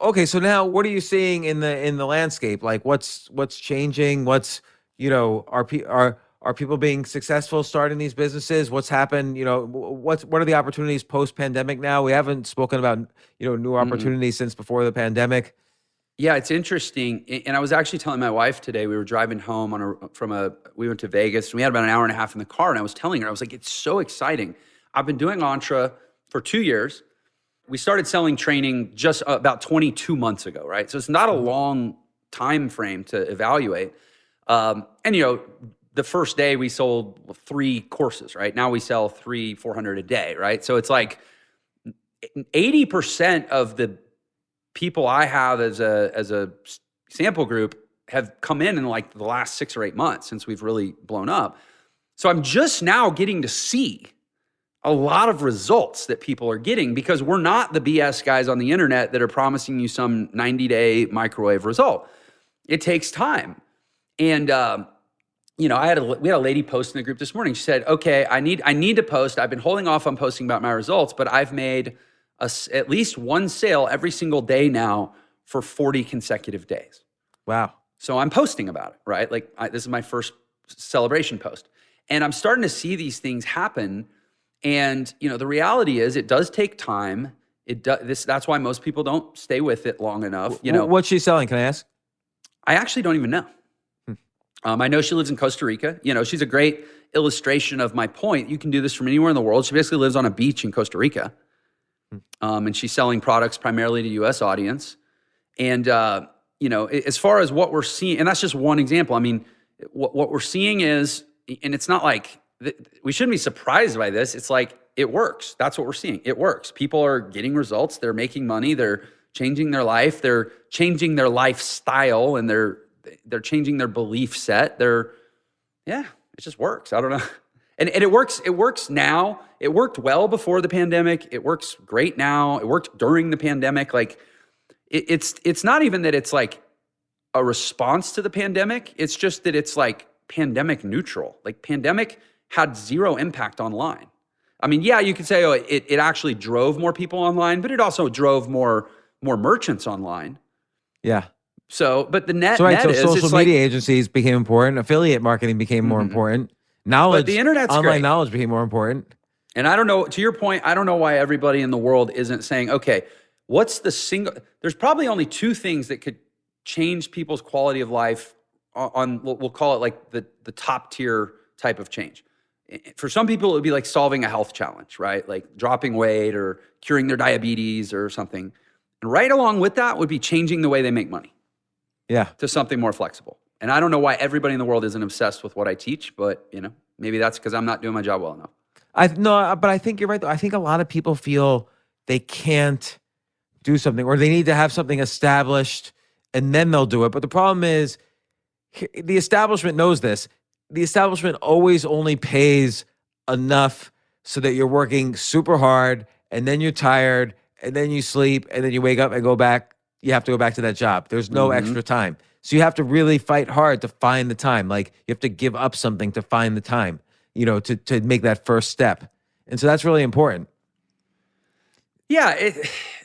Okay, so now what are you seeing in the landscape? Like what's changing? What's, are people being successful starting these businesses? What's happened? What are the opportunities post pandemic now? We haven't spoken about, new opportunities since before the pandemic. Yeah, it's interesting. And I was actually telling my wife today, we were driving home we went to Vegas and we had about an hour and a half in the car. And I was telling her, I was like, it's so exciting. I've been doing Entre for 2 years. We started selling training just about 22 months ago, right? So it's not a long time frame to evaluate. And the first day we sold 3 courses, right? Now we sell 400 a day, right? So it's like 80% of the people I have as a sample group have come in like the last 6 or 8 months since we've really blown up. So I'm just now getting to see a lot of results that people are getting because we're not the BS guys on the internet that are promising you some 90-day microwave result. It takes time. And, we had a lady post in the group this morning. She said, okay, I need to post. I've been holding off on posting about my results, but I've made at least one sale every single day now for 40 consecutive days. Wow. So I'm posting about it, right? Like this is my first celebration post. And I'm starting to see these things happen. And, the reality is it does take time. That's why most people don't stay with it long enough. What's she selling? Can I ask? I actually don't even know. I know she lives in Costa Rica. She's a great illustration of my point. You can do this from anywhere in the world. She basically lives on a beach in Costa Rica. And she's selling products primarily to U.S. audience. And, as far as what we're seeing, and that's just one example. I mean, what we're seeing is, and it's not like, we shouldn't be surprised by this. It's like, it works. That's what we're seeing. It works. People are getting results. They're making money. They're changing their life. They're changing their lifestyle, and they're changing their belief set. It just works. I don't know. And it works now. It worked well before the pandemic. It works great now. It worked during the pandemic. Like it's not even that it's like a response to the pandemic. It's just that it's like pandemic neutral. Like pandemic had zero impact online. I mean, yeah, you could say, it actually drove more people online, but it also drove more merchants online. Yeah. So, but the net So is social media agencies became important. Affiliate marketing became more important. Knowledge, but the internet's online great. knowledge became more important. And I don't know, to your point, I don't know why everybody in the world isn't saying, okay, there's probably only 2 things that could change people's quality of life on we'll call it like the top tier type of change. For some people, it would be like solving a health challenge, right? Like dropping weight or curing their diabetes or something. And right along with that would be changing the way they make money. Yeah. To something more flexible. And I don't know why everybody in the world isn't obsessed with what I teach, but maybe that's because I'm not doing my job well enough. But I think you're right though. I think a lot of people feel they can't do something or they need to have something established and then they'll do it. But the problem is the establishment knows this. The establishment always only pays enough so that you're working super hard and then you're tired and then you sleep and then you wake up and go back. You have to go back to that job. There's no extra time. So you have to really fight hard to find the time. Like you have to give up something to find the time, to make that first step. And so that's really important. Yeah,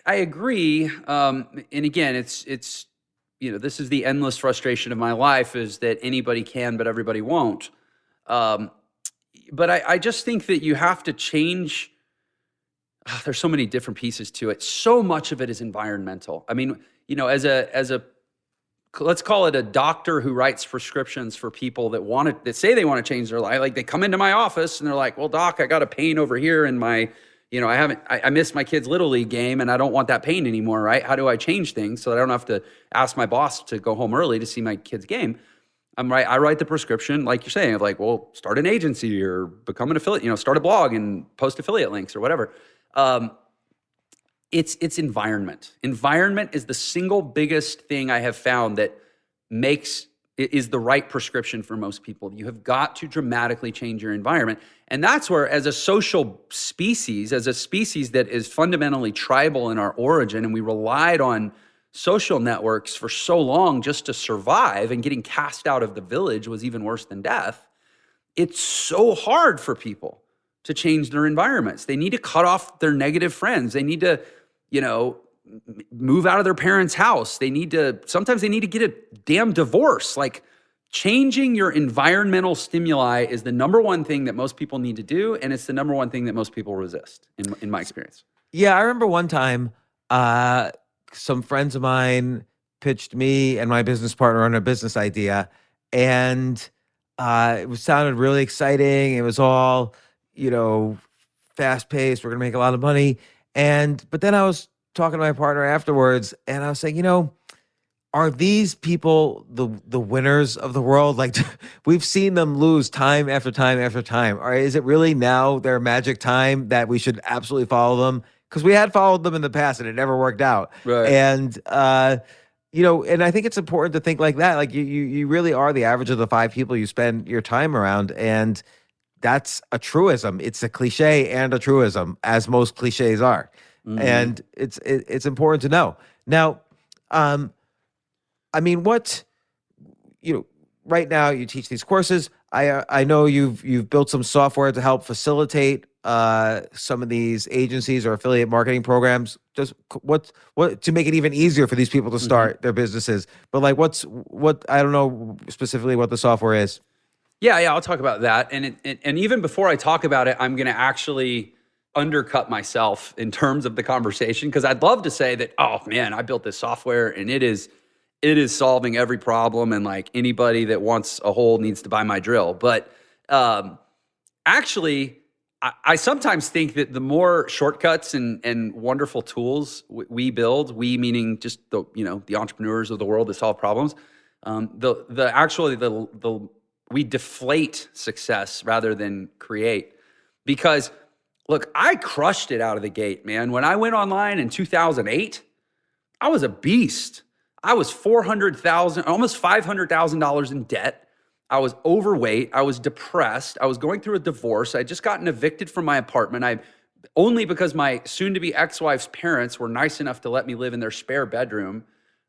I agree. And again, it's this is the endless frustration of my life is that anybody can, but everybody won't. But I just think that you have to change. There's so many different pieces to it. So much of it is environmental. I mean, as a let's call it a doctor who writes prescriptions for people that say they want to change their life. Like they come into my office and they're like, well, doc, I got a pain over here in my, I missed my kid's Little League game and I don't want that pain anymore, right? How do I change things so that I don't have to ask my boss to go home early to see my kid's game? I write the prescription, like you're saying, of like, well, start an agency or become an affiliate, start a blog and post affiliate links or whatever. It's environment. Environment is the single biggest thing I have found that is the right prescription for most people. You have got to dramatically change your environment. And that's where, as a social species, as a species that is fundamentally tribal in our origin, and we relied on social networks for so long just to survive, and getting cast out of the village was even worse than death. It's so hard for people to change their environments. They need to cut off their negative friends. They need to, move out of their parents' house. Sometimes they need to get a damn divorce. Like, changing your environmental stimuli is the number one thing that most people need to do, and it's the number one thing that most people resist, in my experience. Yeah, I remember one time some friends of mine pitched me and my business partner on a business idea, and sounded really exciting. It was all, fast paced. We're going to make a lot of money. But then I was talking to my partner afterwards, and I was saying, are these people the winners of the world? Like, we've seen them lose time after time after time. Or is it really now their magic time that we should absolutely follow them? Because we had followed them in the past and it never worked out. Right. And and I think it's important to think like that. Like, you really are the average of the 5 people you spend your time around, and that's a truism. It's a cliche and a truism, as most cliches are. Mm-hmm. And it's important to know. Now, right now you teach these courses. I know you've built some software to help facilitate some of these agencies or affiliate marketing programs. Just what to make it even easier for these people to start their businesses. But like, what I don't know specifically what the software is. Yeah, I'll talk about that. And even before I talk about it, I'm going to actually undercut myself in terms of the conversation, because I'd love to say that, oh man, I built this software and it is solving every problem, and like anybody that wants a hole needs to buy my drill. But actually, I sometimes think that the more shortcuts and wonderful tools we build, we meaning just the entrepreneurs of the world that solve problems, we deflate success rather than create. Because look, I crushed it out of the gate, man. When I went online in 2008, I was a beast. I was $400,000, almost $500,000 in debt. I was overweight. I was depressed. I was going through a divorce. I had just gotten evicted from my apartment. Only because my soon-to-be ex-wife's parents were nice enough to let me live in their spare bedroom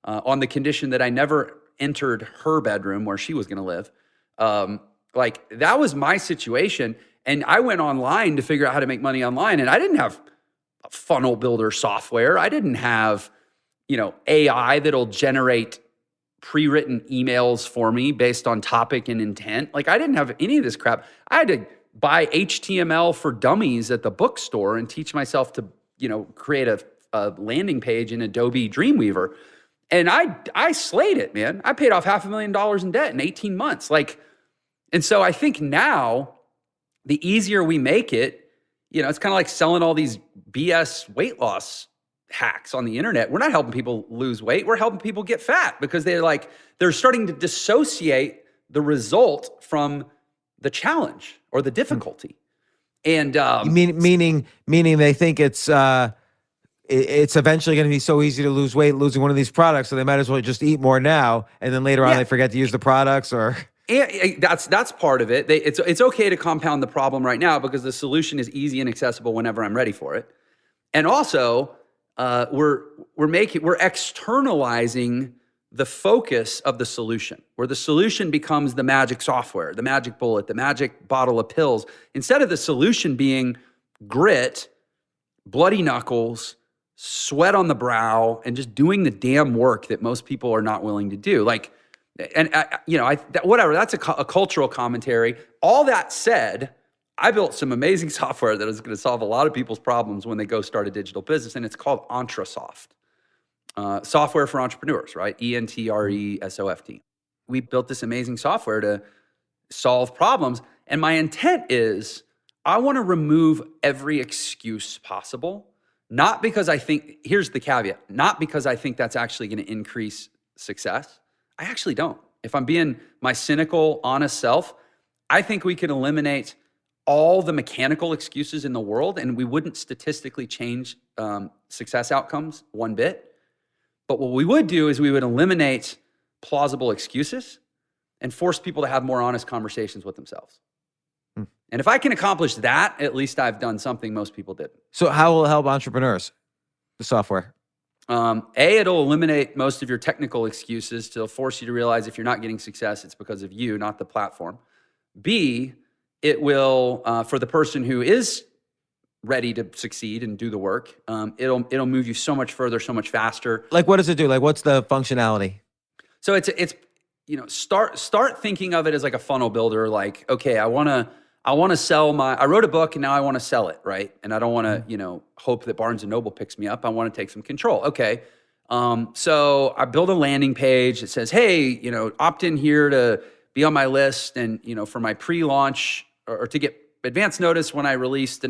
on the condition that I never entered her bedroom where she was going to live. That was my situation. And I went online to figure out how to make money online. And I didn't have a funnel builder software. I didn't have, AI that'll generate pre-written emails for me based on topic and intent. Like, I didn't have any of this crap. I had to buy HTML for dummies at the bookstore and teach myself to, create a landing page in Adobe Dreamweaver. And I slayed it, man. I paid off $500,000 in debt in 18 months. And so I think now, the easier we make it, it's kind of like selling all these BS weight loss hacks on the internet. We're not helping people lose weight. We're helping people get fat, because they're starting to dissociate the result from the challenge or the difficulty. And meaning they think it's eventually going to be so easy to lose weight losing one of these products, so they might as well just eat more now, and then later on they forget to use the products. Or and that's part of it. It's okay to compound the problem right now, because the solution is easy and accessible whenever I'm ready for it. And also, we're externalizing the focus of the solution, where the solution becomes the magic software, the magic bullet, the magic bottle of pills, instead of the solution being grit, bloody knuckles, sweat on the brow, and just doing the damn work that most people are not willing to do. Whatever, that's a cultural commentary. All that said, I built some amazing software that is going to solve a lot of people's problems when they go start a digital business, and it's called ENTRESoft. Software for entrepreneurs, right? ENTRESoft. We built this amazing software to solve problems, and my intent is I want to remove every excuse possible, not because I think, here's the caveat, not because I think that's actually going to increase success. I actually don't. If I'm being my cynical, honest self, I think we can eliminate all the mechanical excuses in the world, and we wouldn't statistically change success outcomes one bit. But what we would do is we would eliminate plausible excuses and force people to have more honest conversations with themselves. And if I can accomplish that, at least I've done something most people didn't. So how will it help entrepreneurs, the software? It'll eliminate most of your technical excuses to force you to realize if you're not getting success, it's because of you, not the platform. B, it will, for the person who is ready to succeed and do the work, it'll move you so much further, so much faster. Like, what does it do? Like, what's the functionality? So it's start thinking of it as like a funnel builder. Like, okay, I want to sell I wrote a book and now I want to sell it, right? And I don't want to, hope that Barnes and Noble picks me up. I want to take some control. Okay. So I build a landing page that says, hey, opt in here to be on my list and, for my pre-launch or to get advance notice when I release the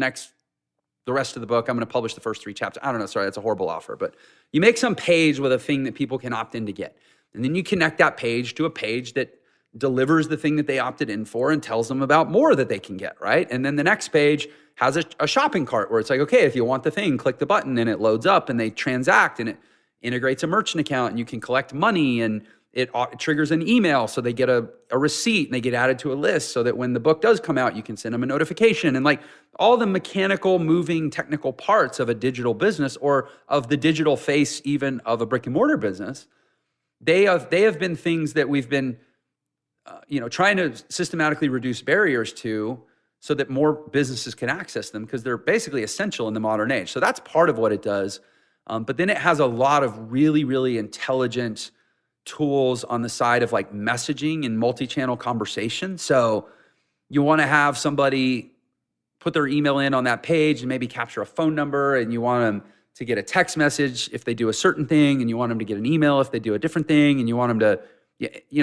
rest of the book. I'm going to publish the first 3 chapters. I don't know. Sorry, that's a horrible offer, but you make some page with a thing that people can opt in to get. And then you connect that page to a page that delivers the thing that they opted in for and tells them about more that they can get, right? And then the next page has a shopping cart where it's like, okay, if you want the thing, click the button and it loads up and they transact and it integrates a merchant account and you can collect money and it triggers an email so they get a receipt and they get added to a list so that when the book does come out, you can send them a notification. And like all the mechanical, moving, technical parts of a digital business or of the digital face even of a brick and mortar business, they have been things that we've been trying to systematically reduce barriers to so that more businesses can access them because they're basically essential in the modern age. So that's part of what it does. But then it has a lot of really, really intelligent tools on the side of like messaging and multi-channel conversation. So you want to have somebody put their email in on that page and maybe capture a phone number, and you want them to get a text message if they do a certain thing, and you want them to get an email if they do a different thing, and you want them to,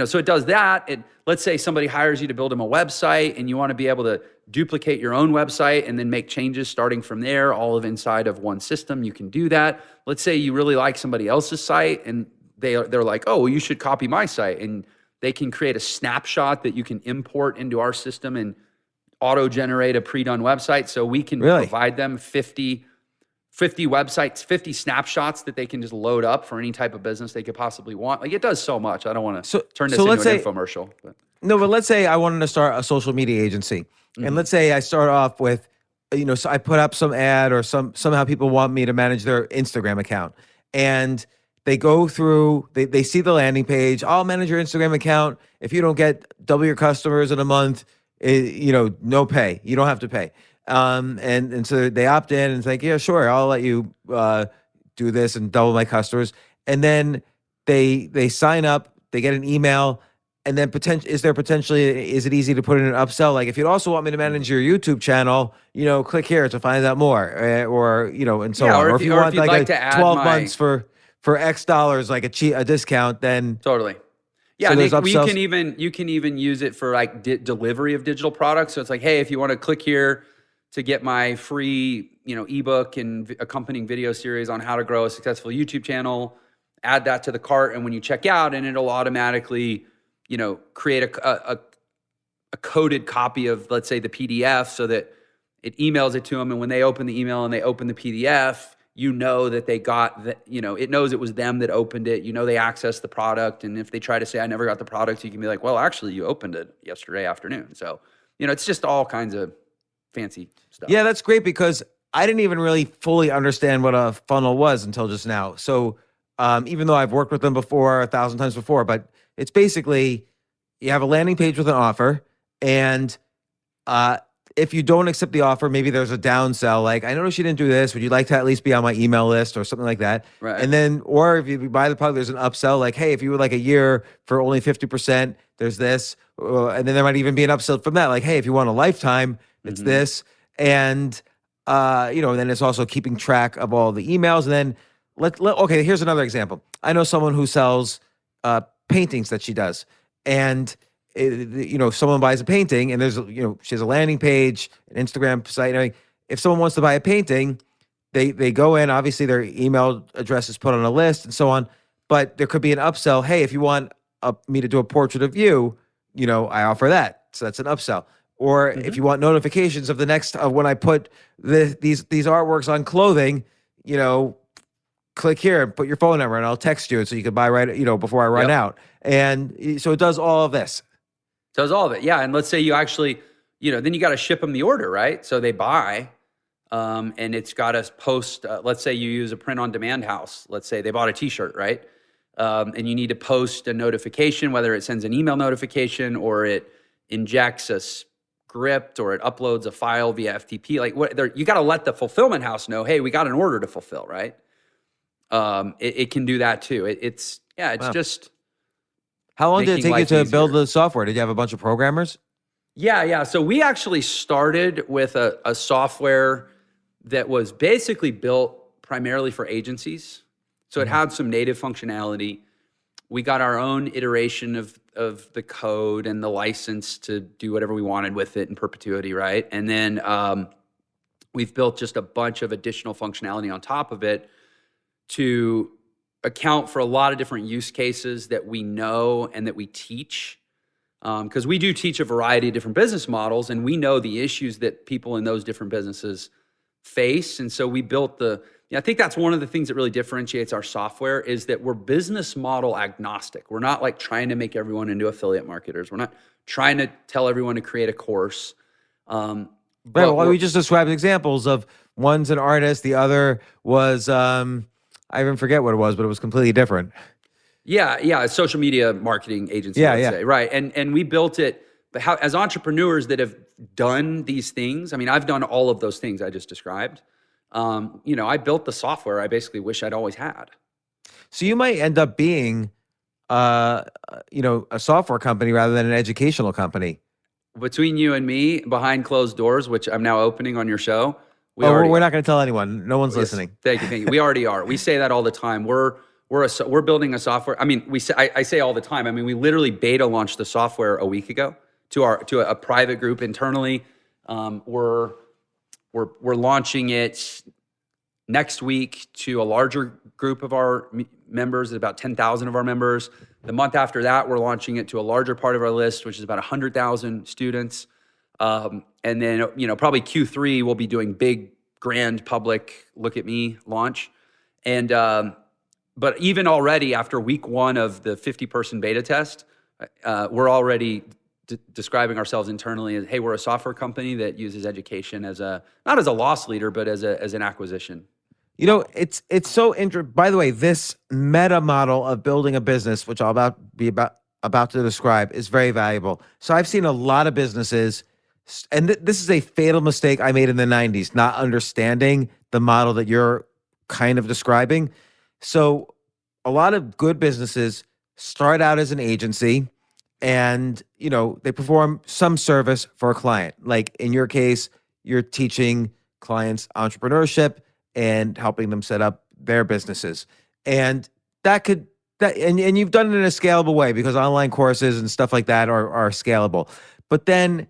so it does that. Let's say somebody hires you to build them a website and you want to be able to duplicate your own website and then make changes starting from there, all of inside of one system. You can do that. Let's say you really like somebody else's site and they're like, oh, well, you should copy my site. And they can create a snapshot that you can import into our system and auto-generate a pre-done website. So we can provide them 50 websites, 50 snapshots that they can just load up for any type of business they could possibly want. Like it does so much. I don't want to turn this into an infomercial. But let's say I wanted to start a social media agency. And let's say I start off with, so I put up some ad or somehow people want me to manage their Instagram account. And they go through, they see the landing page. I'll manage your Instagram account. If you don't get double your customers in a month, no pay. You don't have to pay. And so they opt in and it's like, yeah, sure, I'll let you do this and double my customers. And then they sign up, they get an email, and then is it easy to put in an upsell? Like if you also want me to manage your YouTube channel, click here to find out more, or and so on. Or if you want like a 12 months for X dollars, like a discount, then totally. Yeah, so you can even use it for like delivery of digital products. So it's like, hey, if you want to click here to get my free, ebook and accompanying video series on how to grow a successful YouTube channel, add that to the cart, and when you check out, and it'll automatically, create a coded copy of, let's say, the PDF, so that it emails it to them, and when they open the email and they open the PDF, that they got that, it knows it was them that opened it. They accessed the product, and if they try to say I never got the product, you can be like, well, actually, you opened it yesterday afternoon. So, it's just all kinds of fancy stuff. Yeah, that's great because I didn't even really fully understand what a funnel was until just now. So even though I've worked with them before 1,000 times before, but it's basically you have a landing page with an offer, and if you don't accept the offer, maybe there's a downsell. Like, I noticed you didn't do this. Would you like to at least be on my email list or something like that? Right. And then, or if you buy the product, there's an upsell. Like, hey, if you were like a year for only 50%, there's this. And then there might even be an upsell from that. Like, hey, if you want a lifetime, it's this. And, and then it's also keeping track of all the emails. And then, okay, here's another example. I know someone who sells paintings that she does. And someone buys a painting and there's, she has a landing page, an Instagram site, and everything. If someone wants to buy a painting, they go in, obviously their email address is put on a list and so on, but there could be an upsell. Hey, if you want me to do a portrait of you, I offer that. So that's an upsell. Or if you want notifications of the next, when I put these artworks on clothing, click here and put your phone number and I'll text you so you can buy before I run out. And so it does all of this. Does all of it, yeah. And let's say you actually, then you got to ship them the order, right? So they buy, and it's got us post, let's say you use a print-on-demand house. Let's say they bought a T-shirt, right? And you need to post a notification, whether it sends an email notification or it injects a script or it uploads a file via FTP. Like you got to let the fulfillment house know, hey, we got an order to fulfill, right? It can do that too. It's Wow. just. How long did it making take you life to build easier. the software? Did you have a bunch of programmers? Yeah. So we actually started with a software that was basically built primarily for agencies. So it had some native functionality. We got our own iteration of the code and the license to do whatever we wanted with it in perpetuity, right? And then we've built just a bunch of additional functionality on top of it to account for a lot of different use cases that we know and that we teach. Because we do teach a variety of different business models, and we know the issues that people in those different businesses face. And so we built I think that's one of the things that really differentiates our software is that we're business model agnostic. We're not like trying to make everyone into affiliate marketers. We're not trying to tell everyone to create a course. Right. Well, we just described examples of one's an artist, the other was, I even forget what it was, but it was completely different. Yeah, a social media marketing agency, let's say, right? And we built it, but as entrepreneurs that have done these things, I mean, I've done all of those things I just described. I built the software I basically wish I'd always had. So you might end up being, a software company rather than an educational company. Between you and me, behind closed doors, which I'm now opening on your show, we're not going to tell anyone. No one's listening. Thank you. We already are. We say that all the time. We're building a software. I mean, I say all the time. I mean, we literally beta launched the software a week ago to a private group internally. We're launching it next week to a larger group of our members, about 10,000 of our members. The month after that, we're launching it to a larger part of our list, which is about 100,000 students. And then, probably Q3, we'll be doing big, grand, public, look at me launch. And, but even already after week one of the 50-person beta test, we're already describing ourselves internally as, hey, we're a software company that uses education as not as a loss leader, but as an acquisition. It's so interesting. By the way, this meta model of building a business, which I'll be about to describe, is very valuable. So I've seen a lot of businesses, and this is a fatal mistake I made in the 90s, not understanding the model that you're kind of describing. So a lot of good businesses start out as an agency and, they perform some service for a client. Like in your case, you're teaching clients entrepreneurship and helping them set up their businesses. And and you've done it in a scalable way because online courses and stuff like that are scalable. But then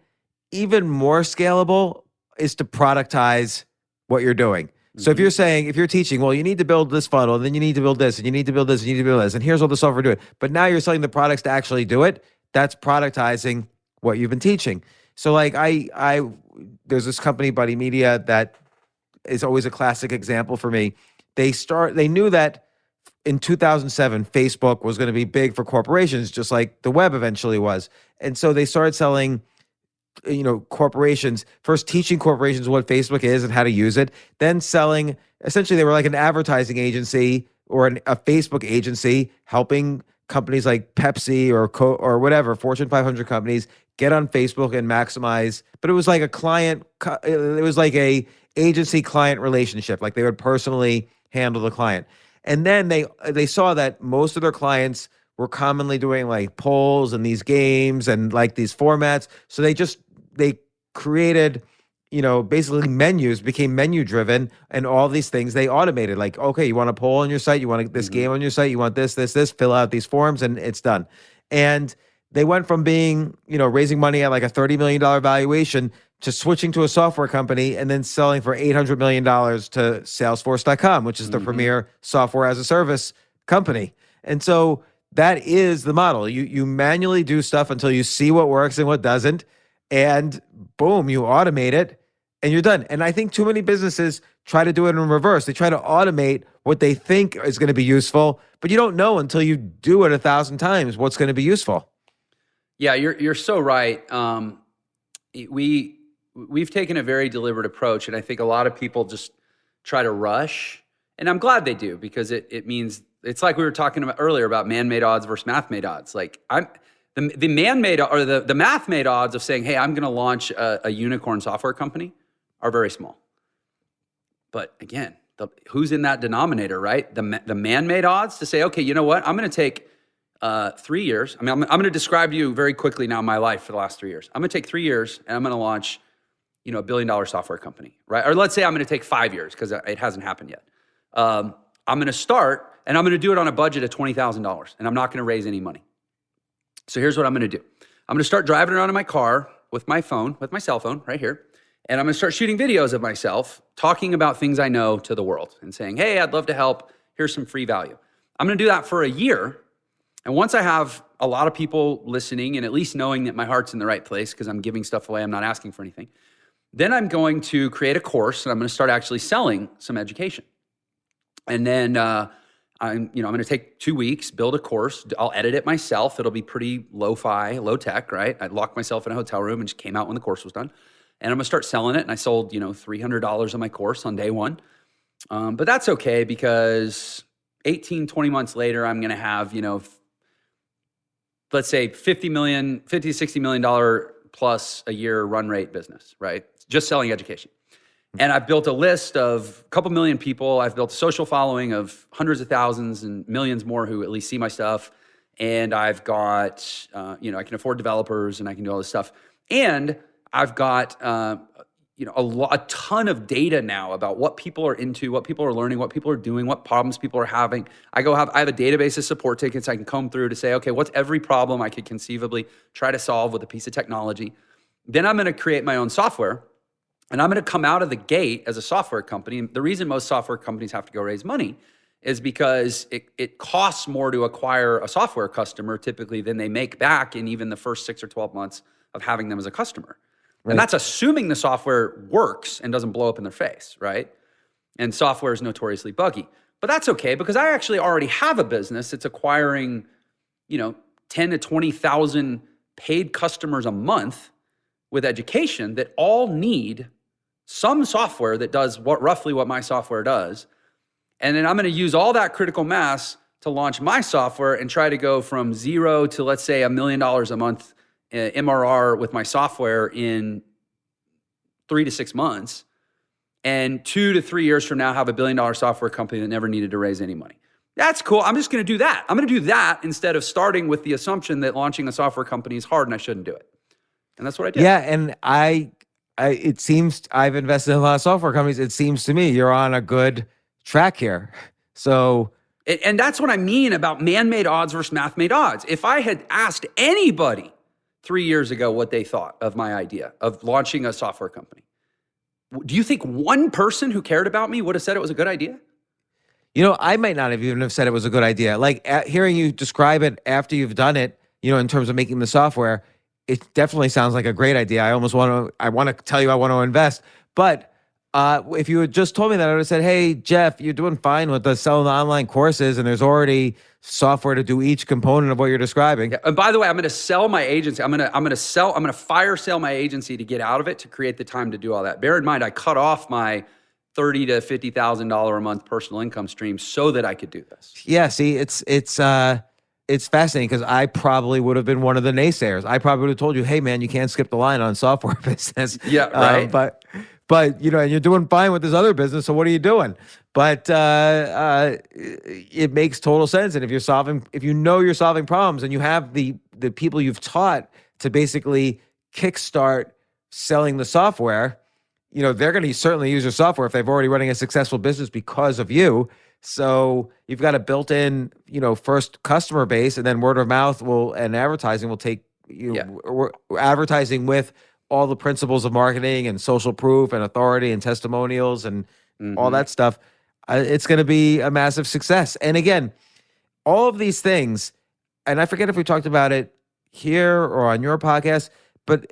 even more scalable is to productize what you're doing. So if you're teaching, well, you need to build this funnel, and then you need to build this, and you need to build this, and you need to build this, and here's all the software to do it. But now you're selling the products to actually do it. That's productizing what you've been teaching. So like there's this company, Buddy Media, that is always a classic example for me. They knew that in 2007, Facebook was going to be big for corporations, just like the web eventually was. And so they started selling corporations, first teaching corporations what Facebook is and how to use it, then selling, essentially they were like an advertising agency or a Facebook agency helping companies like Pepsi or whatever, Fortune 500 companies get on Facebook and maximize, but it was like it was like a agency client relationship, like they would personally handle the client. And then they saw that most of their clients were commonly doing like polls and these games and like these formats. So they created, basically menus, became menu driven, and all these things they automated. Like, okay, you want a poll on your site, you want this game on your site, you want this, fill out these forms, and it's done. And they went from being, raising money at like a $30 million valuation to switching to a software company and then selling for $800 million to Salesforce.com, which is the premier software as a service company. And so that is the model. You manually do stuff until you see what works and what doesn't. And boom, you automate it and you're done. And I think too many businesses try to do it in reverse. They try to automate what they think is going to be useful, but you don't know until you do it 1,000 times what's going to be useful. Yeah, you're so right. we've taken a very deliberate approach, and I think a lot of people just try to rush, and I'm glad they do, because it means it's like we were talking about earlier about man-made odds versus math-made odds. Like the man-made or the math-made odds of saying, hey, I'm going to launch a unicorn software company are very small. But again, who's in that denominator, right? The man-made odds to say, okay, you know what? I'm going to take 3 years. I mean, I'm going to describe to you very quickly now my life for the last 3 years. I'm going to take 3 years and I'm going to launch, $1 billion software company, right? Or let's say I'm going to take 5 years because it hasn't happened yet. I'm going to start and I'm going to do it on a budget of $20,000 and I'm not going to raise any money. So here's what I'm going to do. I'm going to start driving around in my car with my cell phone right here. And I'm going to start shooting videos of myself talking about things I know to the world and saying, hey, I'd love to help. Here's some free value. I'm going to do that for a year. And once I have a lot of people listening and at least knowing that my heart's in the right place because I'm giving stuff away, I'm not asking for anything, then I'm going to create a course and I'm going to start actually selling some education. And then I'm going to take 2 weeks, build a course. I'll edit it myself. It'll be pretty lo-fi, low tech, right? I locked myself in a hotel room and just came out when the course was done. And I'm going to start selling it. And I sold, $300 on my course on day one. But that's okay because 18, 20 months later, I'm going to have, let's say $50 to $60 million plus a year run rate business, right? Just selling education. And I've built a list of a couple million people. I've built a social following of hundreds of thousands and millions more who at least see my stuff. And I've got, I can afford developers and I can do all this stuff. And I've got, a ton of data now about what people are into, what people are learning, what people are doing, what problems people are having. I have a database of support tickets I can comb through to say, okay, what's every problem I could conceivably try to solve with a piece of technology? Then I'm going to create my own software, and I'm going to come out of the gate as a software company. And the reason most software companies have to go raise money is because it costs more to acquire a software customer typically than they make back in even the first 6 or 12 months of having them as a customer. Right. And that's assuming the software works and doesn't blow up in their face, right? And software is notoriously buggy. But that's okay because I actually already have a business that's acquiring, 10 to 20,000 paid customers a month with education that all need some software that does roughly what my software does. And then I'm going to use all that critical mass to launch my software and try to go from 0 to, let's say, $1 million a month MRR with my software in 3 to 6 months, and 2 to 3 years from now have $1 billion software company that never needed to raise any money. That's cool. I'm just going to do that. I'm going to do that instead of starting with the assumption that launching a software company is hard and I shouldn't do it. And that's what I did. Yeah, and it seems I've invested in a lot of software companies. It seems to me you're on a good track here. So. And that's what I mean about man-made odds versus math-made odds. If I had asked anybody 3 years ago what they thought of my idea of launching a software company, do you think one person who cared about me would have said it was a good idea? I might not have even have said it was a good idea. Like hearing you describe it after you've done it, in terms of making the software, it definitely sounds like a great idea. I want to tell you I want to invest. But if you had just told me that, I would have said, hey, Jeff, you're doing fine with the selling the online courses and there's already software to do each component of what you're describing. Yeah, and by the way, I'm going to sell my agency. I'm going to fire sale my agency to get out of it to create the time to do all that. Bear in mind, I cut off my $30,000 to $50,000 a month personal income stream so that I could do this. Yeah, see, it's fascinating because I probably would have been one of the naysayers. I probably would have told you, hey man, you can't skip the line on software business. Yeah, right. But and you're doing fine with this other business, so what are you doing? But it makes total sense. And if you're solving problems and you have the people you've taught to basically kickstart selling the software, they're going to certainly use your software if they've already running a successful business because of you. So you've got a built-in, first customer base, and then word of mouth and advertising will take advertising with all the principles of marketing and social proof and authority and testimonials and all that stuff. It's going to be a massive success. And again, all of these things, and I forget if we talked about it here or on your podcast, but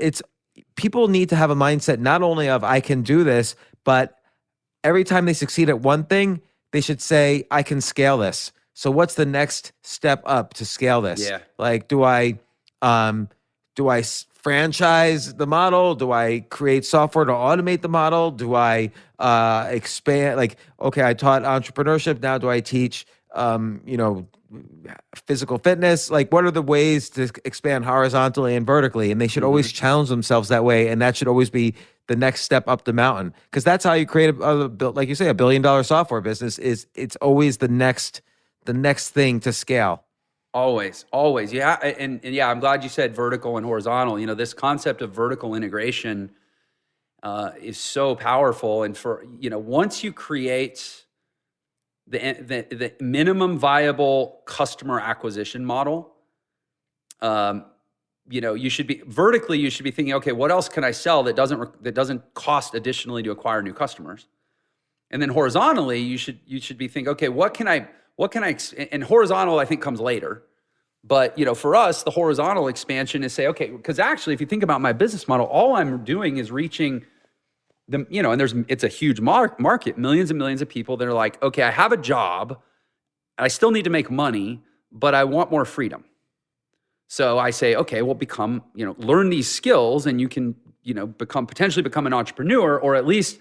people need to have a mindset not only of I can do this, but every time they succeed at one thing, they should say, I can scale this. So what's the next step up to scale this? Yeah. Like, do I franchise the model? Do I create software to automate the model? Do I expand? Like, okay, I taught entrepreneurship. Now do I teach, physical fitness? Like, what are the ways to expand horizontally and vertically? And they should always challenge themselves that way. And that should always be the next step up the mountain, because that's how you create like you say, $1 billion software business. It's always the next thing to scale. Always. Yeah. And yeah, I'm glad you said vertical and horizontal. This concept of vertical integration is so powerful. And once you create the minimum viable customer acquisition model, you should be thinking, okay, what else can I sell that doesn't cost additionally to acquire new customers? And then horizontally, you should be thinking, okay, what can I, and horizontal I think comes later. But, for us, the horizontal expansion is say, okay, because actually, if you think about my business model, all I'm doing is reaching them, and it's a huge market, millions and millions of people that are like, okay, I have a job, I still need to make money, but I want more freedom. So I say, okay, well, learn these skills, and you can, potentially become an entrepreneur, or at least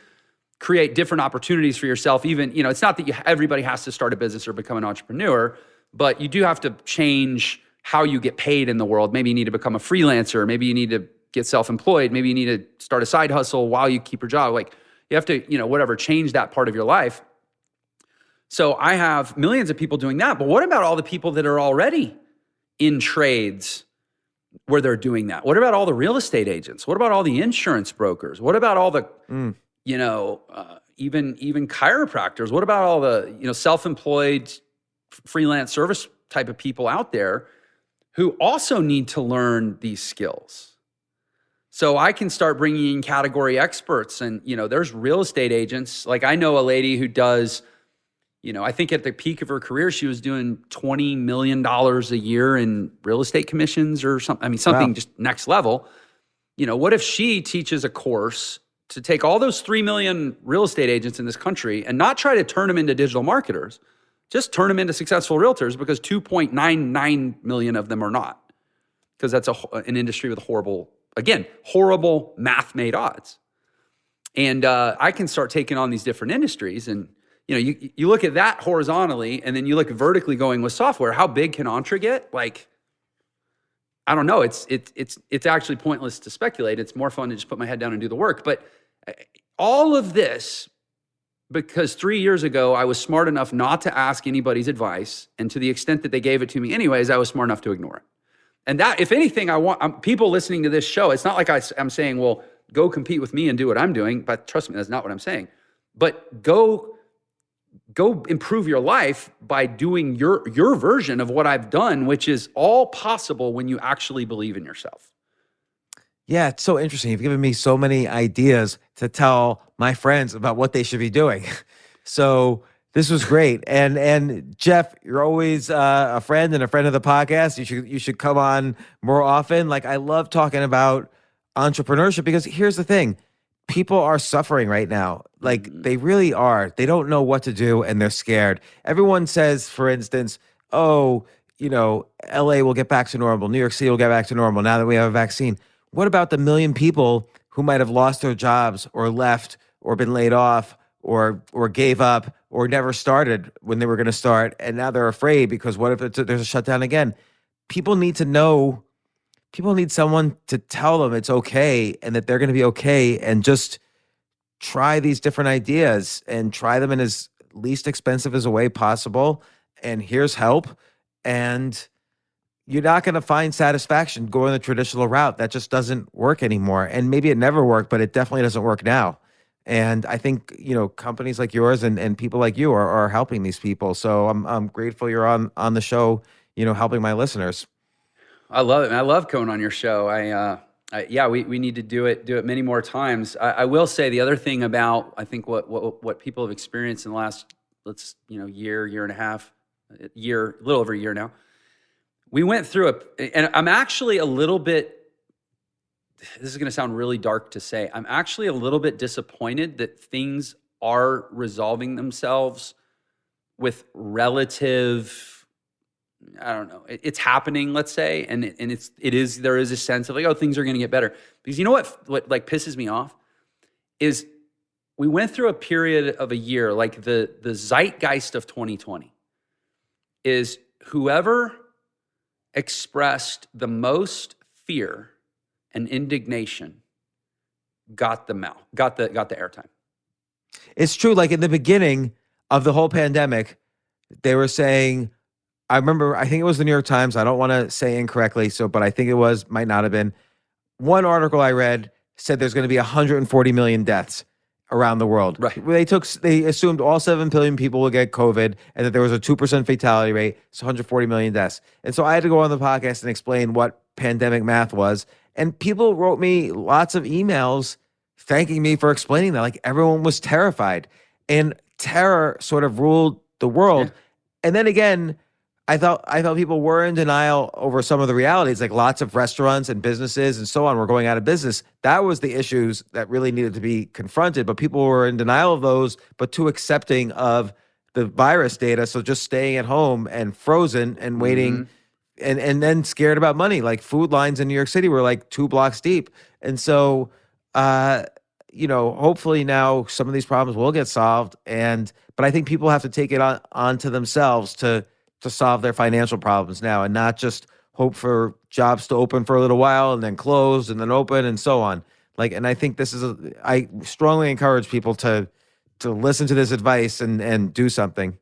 create different opportunities for yourself. Even, it's not that everybody has to start a business or become an entrepreneur, but you do have to change how you get paid in the world. Maybe you need to become a freelancer. Maybe you need to get self-employed. Maybe you need to start a side hustle while you keep your job. Like, you have to, change that part of your life. So I have millions of people doing that. But what about all the people that are already in trades where they're doing that? What about all the real estate agents? What about all the insurance brokers? What about all the, even chiropractors? What about all the, self-employed freelance service type of people out there who also need to learn these skills? So I can start bringing in category experts, and, there's real estate agents. Like, I know a lady who does, I think at the peak of her career, she was doing $20 million a year in real estate commissions or something. I mean, something just next level. What if she teaches a course to take all those 3 million real estate agents in this country and not try to turn them into digital marketers, just turn them into successful realtors, because 2.99 million of them are not, because that's an industry with horrible math-made odds. And I can start taking on these different industries, and you look at that horizontally, and then you look vertically going with software. How big can Entre get? Like, I don't know. It's actually pointless to speculate. It's more fun to just put my head down and do the work. But all of this, because 3 years ago, I was smart enough not to ask anybody's advice. And to the extent that they gave it to me anyways, I was smart enough to ignore it. And that, if anything, I want people listening to this show, it's not like I'm saying, well, go compete with me and do what I'm doing. But trust me, that's not what I'm saying. But go improve your life by doing your version of what I've done, which is all possible when you actually believe in yourself. Yeah, it's so interesting. You've given me so many ideas to tell my friends about what they should be doing. So this was great. And Jeff, you're always a friend and a friend of the podcast. You should come on more often. Like, I love talking about entrepreneurship, because here's the thing. People are suffering right now. Like, they really are. They don't know what to do, and they're scared. Everyone says, for instance, LA will get back to normal. New York City will get back to normal now that we have a vaccine. What about the million people who might have lost their jobs or left or been laid off or gave up or never started when they were going to start, and now they're afraid because what if there's a shutdown again? People need to know. People need someone to tell them it's okay and that they're going to be okay, and just try these different ideas and try them in as least expensive as a way possible. And here's help. And you're not going to find satisfaction going the traditional route. That just doesn't work anymore. And maybe it never worked, but it definitely doesn't work now. And I think, companies like yours and people like you are helping these people. So I'm grateful you're on the show, helping my listeners. I love it. And I love coming on your show. We need to do it many more times. I will say the other thing about, I think what people have experienced in the last, year and a half, a little over a year now. We went through and I'm actually a little bit, this is going to sound really dark to say, I'm actually a little bit disappointed that things are resolving themselves with relative I don't know, it's happening, let's say, and there is a sense of like, oh, things are going to get better. Because you know what like pisses me off is we went through a period of a year, like the zeitgeist of 2020 is whoever expressed the most fear and indignation got the airtime. It's true. Like in the beginning of the whole pandemic, they were saying, I remember, I think it was the New York Times. I don't want to say incorrectly, but I think it might not have been. One article I read said there's going to be 140 million deaths around the world. Right. They assumed all 7 billion people will get COVID and that there was a 2% fatality rate. So 140 million deaths. And so I had to go on the podcast and explain what pandemic math was. And people wrote me lots of emails thanking me for explaining that. Like everyone was terrified and terror sort of ruled the world. Yeah. And then again, I thought people were in denial over some of the realities, like lots of restaurants and businesses and so on were going out of business. That was the issues that really needed to be confronted, but people were in denial of those, but too accepting of the virus data. So just staying at home and frozen and waiting and then scared about money. Like food lines in New York City were like 2 blocks deep. And so, hopefully now some of these problems will get solved. But I think people have to take it onto themselves to solve their financial problems now and not just hope for jobs to open for a little while and then close and then open and so on. And I think I strongly encourage people to listen to this advice and do something.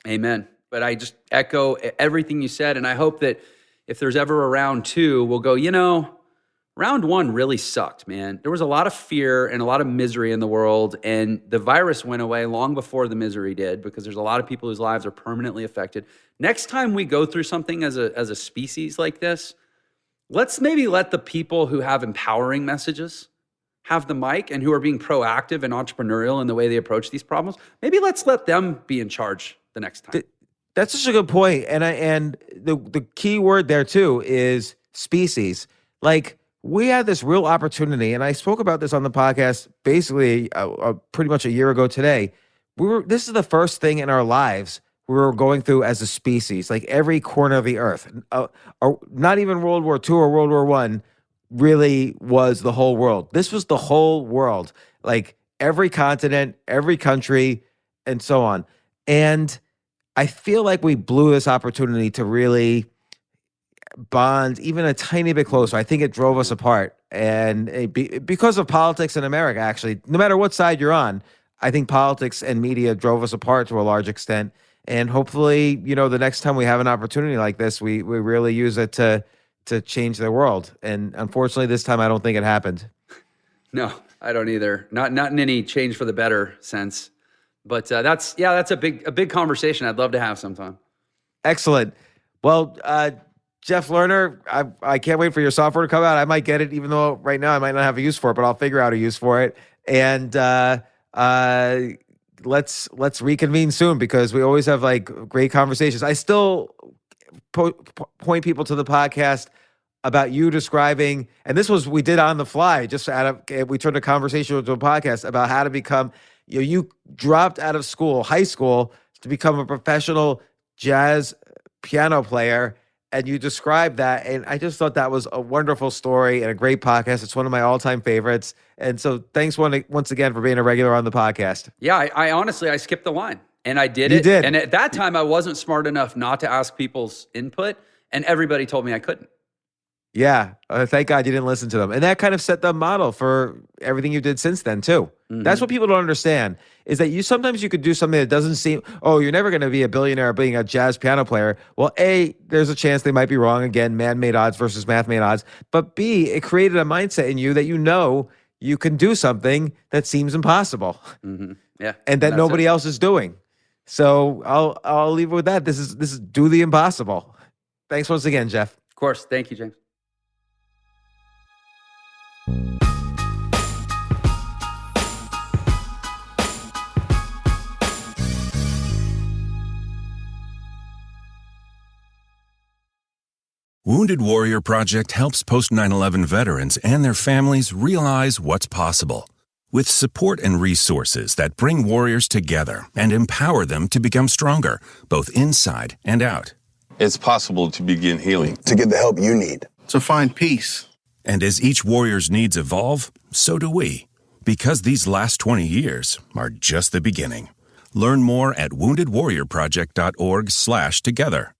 Amen. But I just echo everything you said. And I hope that if there's ever a round 2, we'll go, round 1 really sucked, man. There was a lot of fear and a lot of misery in the world, and the virus went away long before the misery did because there's a lot of people whose lives are permanently affected. Next time we go through something as a species like this, let's maybe let the people who have empowering messages have the mic and who are being proactive and entrepreneurial in the way they approach these problems. Maybe let's let them be in charge the next time. That's such a good point. And the key word there too is species. Like, we had this real opportunity, and I spoke about this on the podcast basically pretty much a year ago today. This is the first thing in our lives we were going through as a species, like every corner of the earth. Not even World War II or World War I really was the whole world. This was the whole world, like every continent, every country, and so on. And I feel like we blew this opportunity to really bond even a tiny bit closer. I think it drove us apart, and because of politics in America, actually, no matter what side you're on, I think politics and media drove us apart to a large extent. And hopefully, the next time we have an opportunity like this, we really use it to change the world. And unfortunately, this time I don't think it happened. No, I don't either. Not in any change for the better sense. But that's a big conversation I'd love to have sometime. Excellent. Well, Jeff Lerner, I can't wait for your software to come out. I might get it, even though right now I might not have a use for it, but I'll figure out a use for it. And let's reconvene soon because we always have like great conversations. I still point people to the podcast about you describing, and we did on the fly, we turned a conversation into a podcast about how to become, you dropped out of high school to become a professional jazz piano player. And you described that, and I just thought that was a wonderful story and a great podcast. It's one of my all-time favorites. And so thanks once again for being a regular on the podcast. Yeah, I honestly, I skipped the line, and I did it. You did. And at that time, I wasn't smart enough not to ask people's input, and everybody told me I couldn't. Yeah, thank God you didn't listen to them. And that kind of set the model for everything you did since then, too. Mm-hmm. That's what people don't understand, is that sometimes you could do something that doesn't seem, you're never going to be a billionaire being a jazz piano player. Well, A, there's a chance they might be wrong. Again, man-made odds versus math-made odds. But B, it created a mindset in you that you can do something that seems impossible. Mm-hmm. Yeah. And that nobody else is doing. So I'll leave it with that. This is do the impossible. Thanks once again, Jeff. Of course. Thank you, James. Wounded Warrior Project helps post 9/11 veterans and their families realize what's possible. With support and resources that bring warriors together and empower them to become stronger, both inside and out. it's possible to begin healing. To get the help you need. To find peace. And as each warrior's needs evolve, so do we. Because these last 20 years are just the beginning. Learn more at woundedwarriorproject.org/together.